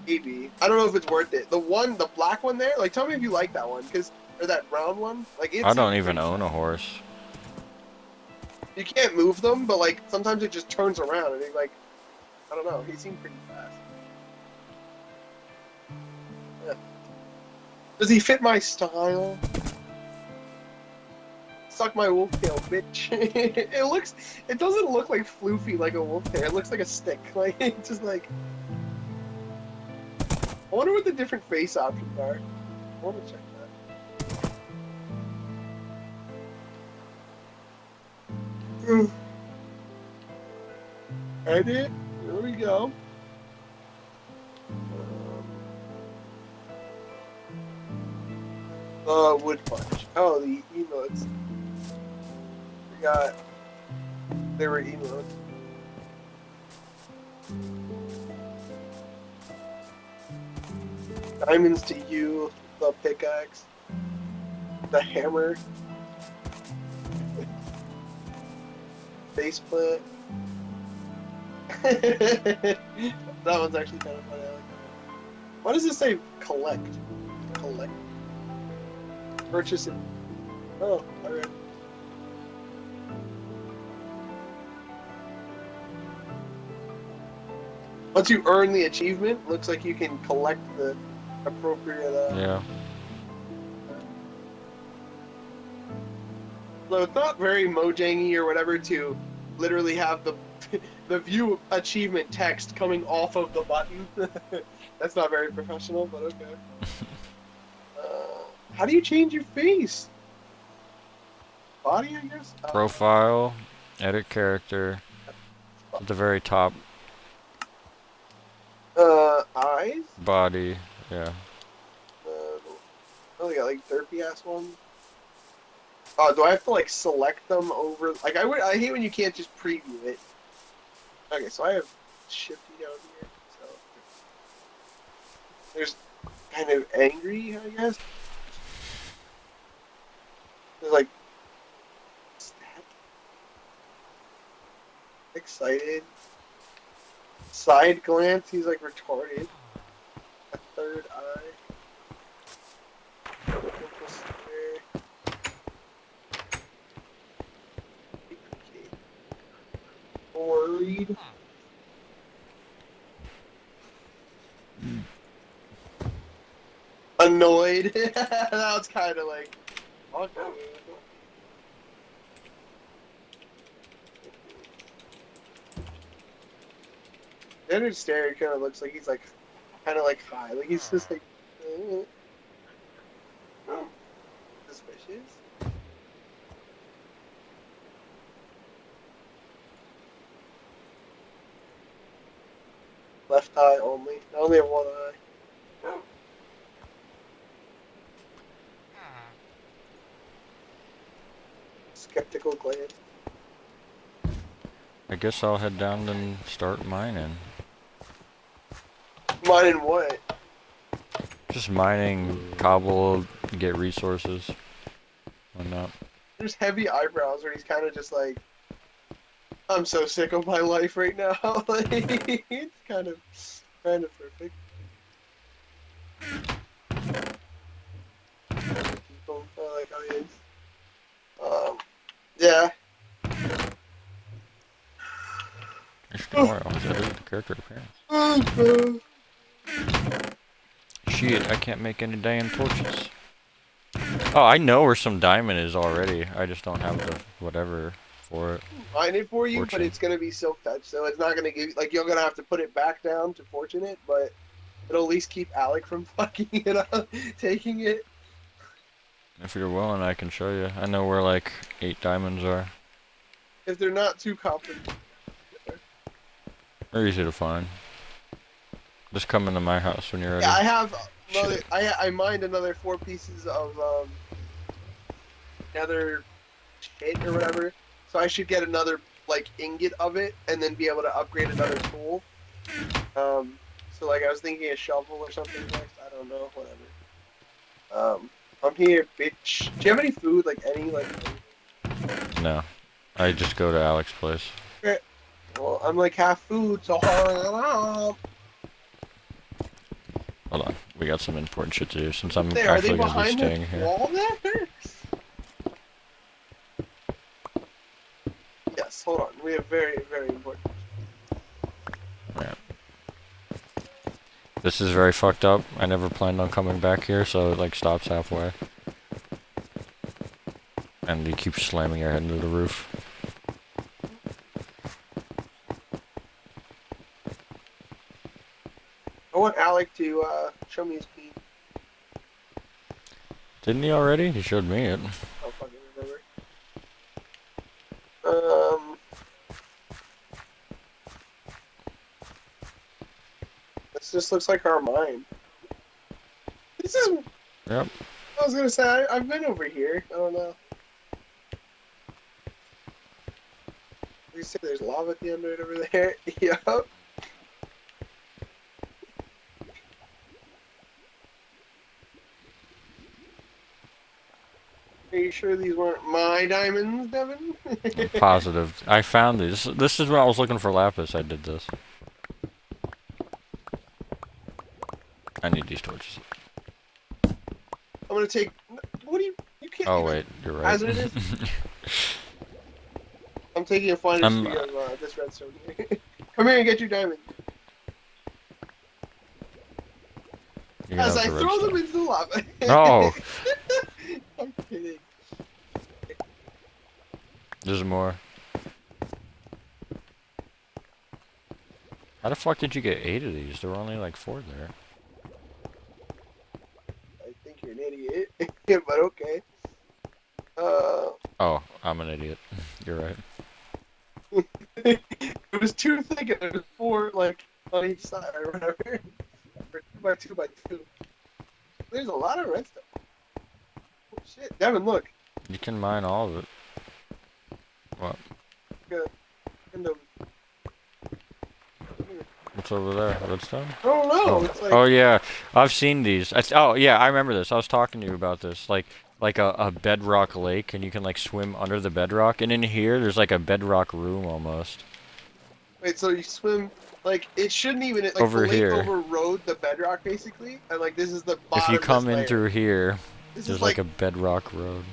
Maybe. I don't know if it's worth it. The black one there, like tell me if you like that one, or that brown one. Like I don't even own a horse. You can't move them, but like sometimes it just turns around and like I don't know. He seemed pretty fast. Yeah. Does he fit my style? Suck my wolf tail, bitch. It doesn't look like floofy like a wolf tail. It looks like a stick. Like, it's just like. I wonder what the different face options are. I want to check that. Edit. Here we go. Wood punch. Oh, the emotes. Forgot. There were emotes. Diamonds to you, the pickaxe, the hammer, faceplant. That one's actually kind of funny. I like that. Why does it say collect? Collect. Purchase it. Oh, alright. Once you earn the achievement, looks like you can collect the appropriate. Yeah. So it's not very Mojangy or whatever to literally have the view achievement text coming off of the button. That's not very professional, but okay. How do you change your face? Body, I guess? Profile, edit character, at the very top. Eyes? Body, yeah. Oh, they got like derpy ass ones. Do I have to like select them over? Like I hate when you can't just preview it. Okay, so I have Shifty down here. So there's kind of angry, I guess. There's like stat. Excited. Side glance, he's like retarded. A third eye. Worried. Annoyed. That was kind of like. Okay. Standard stare kind of looks like he's like, kind of like high. Like he's just like. Suspicious. Left eye only. I only have one eye. Skeptical glance. I guess I'll head down and start mining. Mining what? Just mining cobble, get resources. Whatnot. There's heavy eyebrows where he's kind of just like, I'm so sick of my life right now. Like, it's kind of perfect. People, I like how he is. Yeah. Tomorrow, I edit the character appearance. Shit, I can't make any damn torches. Oh, I know where some diamond is already. I just don't have the whatever for it. Mine it for you, Fortune. but it's gonna be silk touch, so it's not gonna give like you're gonna have to put it back down to fortune it, but it'll at least keep Alec from fucking it up, taking it. If you're willing, I can show you. I know where like 8 diamonds are. If they're not too complicated. They're easy to find. Just come into my house when you're ready. Yeah, I have another. I mined another 4 pieces of nether shit or whatever, so I should get another like ingot of it and then be able to upgrade another tool. So like I was thinking a shovel or something next. I don't know, whatever. I'm here, bitch. Do you have any food? Like any like? No, I just go to Alex's place. Okay. Well, I'm like half food, so hold on, we got some important shit to do since I'm there, actually gonna be staying here. here. Wall there? Yes, hold on. We have very, very important. Yeah. This is very fucked up. I never planned on coming back here, so it like stops halfway. And you keep slamming your head into the roof. I want Alec to show me his pee. Didn't he already? He showed me it. I don't fucking remember. This just looks like our mine. This is. Yep. I was gonna say I've been over here. I don't know. You say there's lava at the end of it over there. Yep. Are you sure these weren't my diamonds, Devin? I'm positive. I found these. This is when I was looking for lapis. I did this. I need these torches. I'm gonna take. What do you can't. Oh wait, you're right. Hazardous. I'm taking a finder's fee of this redstone. Come here and get your diamond. As I throw them into the lava. No. I'm kidding. There's more. How the fuck did you get 8 of these? There were only like 4 there. I think you're an idiot, but okay. Oh, I'm an idiot. You're right. It was too thick and there was 4 like on each side or whatever. Or 2 by 2. There's a lot of redstone. Oh shit, Devin, look. You can mine all of it. What? Good. What's over there? Redstone? I don't know. Oh, It's like... oh yeah, I've seen these. Oh yeah, I remember this. I was talking to you about this. Like a bedrock lake, and you can like swim under the bedrock. And in here, there's like a bedrock room almost. Wait, so you swim like it shouldn't even like over the lake here. overrode the bedrock basically, and like this is the bottom. If you come in through here, there's like a bedrock road.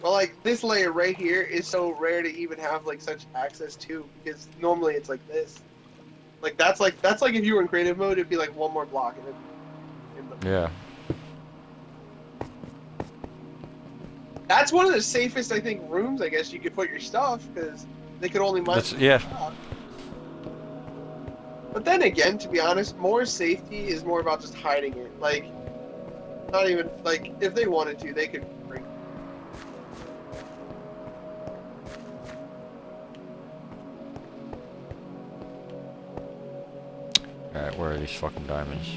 Well, like this layer right here is so rare to even have like such access to, because normally it's like this. Like that's like if you were in creative mode, it'd be like one more block in the... Yeah. That's one of the safest, I think, rooms. I guess you could put your stuff because they could only mine. Yeah. But then again, to be honest, more safety is more about just hiding it. Like, not even like if they wanted to, they could break. Alright, where are these fucking diamonds?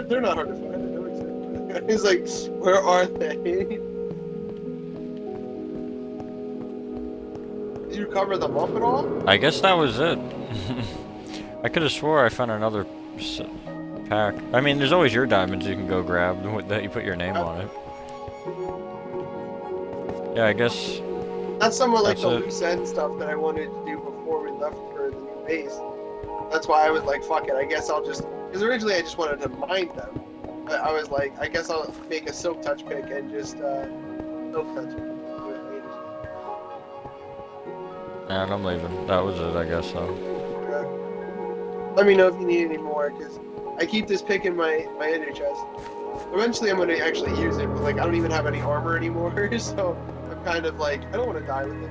They're not hard to find. I know exactly. He's like, where are they? Did you cover them up at all? I guess that was it. I could have swore I found another pack. I mean, there's always your diamonds you can go grab that you put your name on it. Yeah, I guess. That's some of like the loose end stuff that I wanted to do before we left for the new base. That's why I was like, fuck it. I guess I'll just. Because originally I just wanted to mine them. But I was like, I guess I'll make a silk touch pick and just silk touch it. And I'm leaving. That was it, I guess so. Okay. Let me know if you need any more, because I keep this pick in my ender chest. Eventually I'm going to actually use it, but like I don't even have any armor anymore, so I'm kind of like, I don't want to die with it.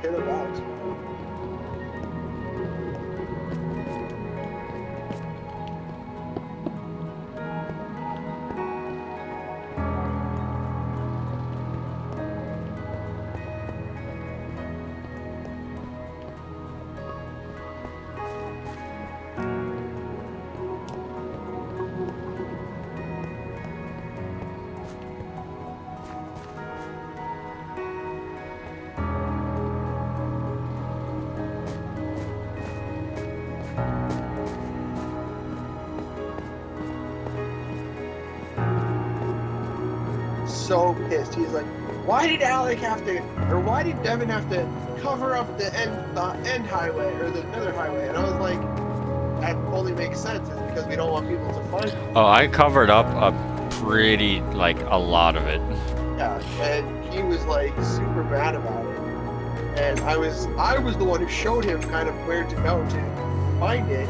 Hit a box. so pissed. He's like, why did Alec have to, or why did Devin have to cover up the end highway or the other highway? And I was like, that only makes sense. It's because we don't want people to find it. Oh, I covered up a pretty, like, a lot of it. Yeah, and he was like super mad about it. And I was the one who showed him kind of where to go to find it,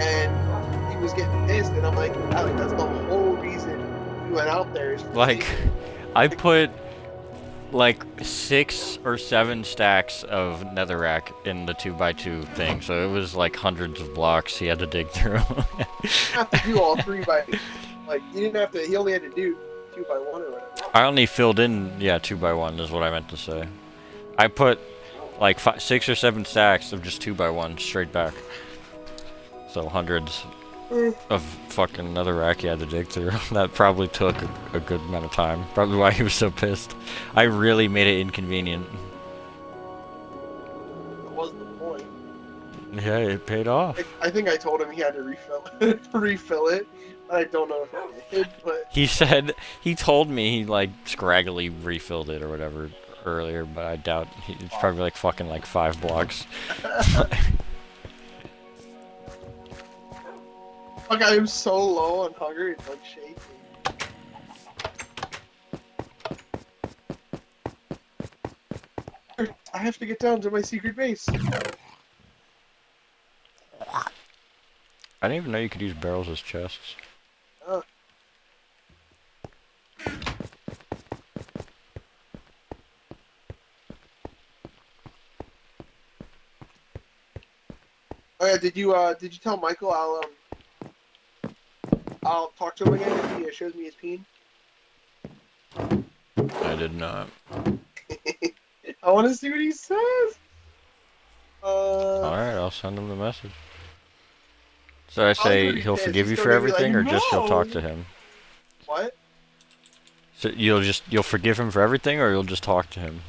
and he was getting pissed. And I'm like, Alec, that's the whole reason we went out there. Is Like, I put like 6 or 7 stacks of netherrack in the 2x2 thing, so it was like hundreds of blocks he had to dig through. You didn't have to do all 3 by, like you didn't have to. He only had to do 2 by 1 or whatever. I only filled in, yeah, 2x1 is what I meant to say. I put like 6 or 7 stacks of just 2x1 straight back. So hundreds of fucking netherrack he had to dig through. That probably took a good amount of time. Probably why he was so pissed. I really made it inconvenient. That wasn't the point. Yeah, it paid off. I think I told him he had to refill it. I don't know if he did, but he told me he like scraggly refilled it or whatever earlier, but I doubt it's probably like fucking like 5 blocks. Fuck, I am so low on hunger, it's like shaking. I have to get down to my secret base. I didn't even know you could use barrels as chests. Oh yeah, did you tell Michael I'll talk to him again if he shows me his peen? I did not. I want to see what he says. Alright, I'll send him the message. So I say he'll forgive you for everything, like, or just you'll talk to him? What? So you'll forgive him for everything, or you'll just talk to him?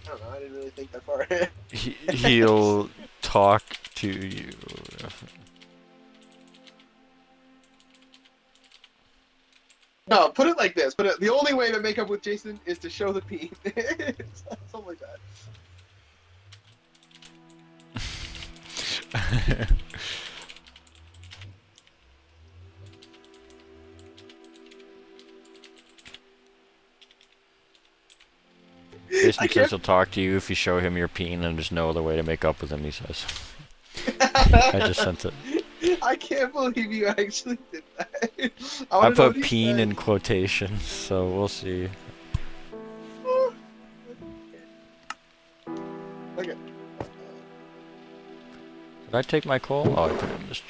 I don't know, I didn't really think that far ahead. He'll talk to you. No, put it like this. The only way to make up with Jason is to show the peen. Something like that. Jason says he'll talk to you if you show him your peen, and there's no other way to make up with him, he says. I just sent it. I can't believe you actually did that. I put peen in quotations, so we'll see. Okay. Did I take my coal? Oh, I put it in this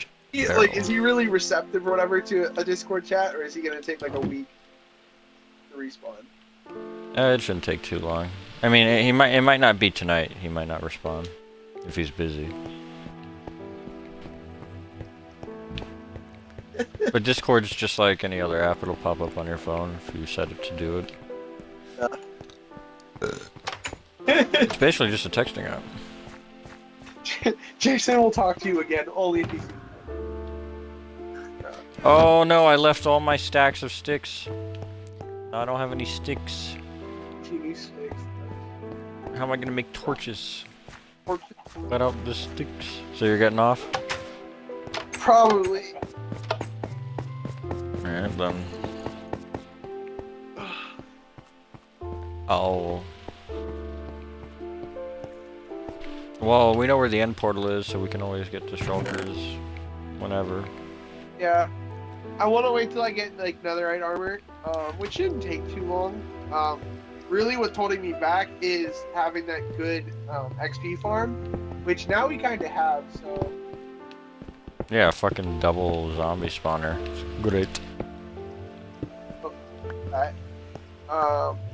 Like, is he really receptive or whatever to a Discord chat, or is he gonna take like a week to respawn? It shouldn't take too long. I mean, it might not be tonight. He might not respond if he's busy. But Discord's just like any other app. It'll pop up on your phone if you set it to do it. It's basically just a texting app. Jason will talk to you again, only if he's... Oh no, I left all my stacks of sticks. I don't have any sticks. How am I gonna make torches? Let out the sticks. So you're getting off? Probably. Alright, then. Oh. Well, we know where the end portal is, so we can always get to shulkers whenever. Yeah. I want to wait till I get, like, netherite armor, which shouldn't take too long. Really what's holding me back is having that good XP farm, which now we kind of have, so... Yeah, fucking double zombie spawner. It's great.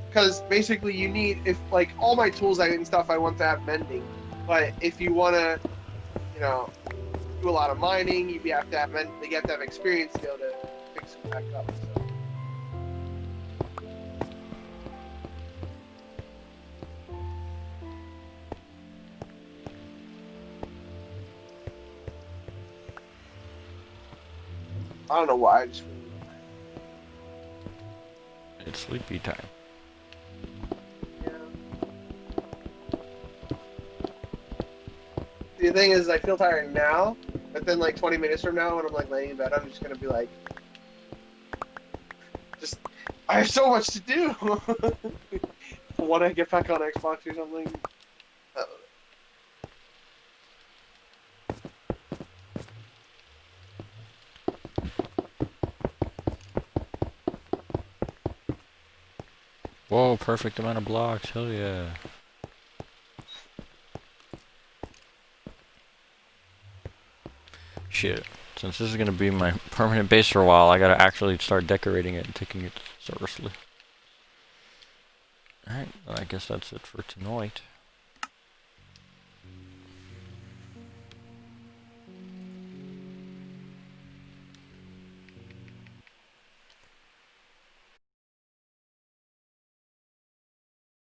Because basically you need, if, like, all my tools and stuff I want to have mending, but if you want to, you know, do a lot of mining, you have to have experience to be able to fix it back up, so... I don't know why, I just... It's sleepy time. Yeah. The thing is, I feel tired now, but then like 20 minutes from now, when I'm like laying in bed, I'm just gonna be like, just I have so much to do. Want to get back on Xbox or something? Whoa, perfect amount of blocks. Hell yeah. Shit. Since this is gonna be my permanent base for a while, I gotta actually start decorating it and taking it seriously. Alright, well, I guess that's it for tonight.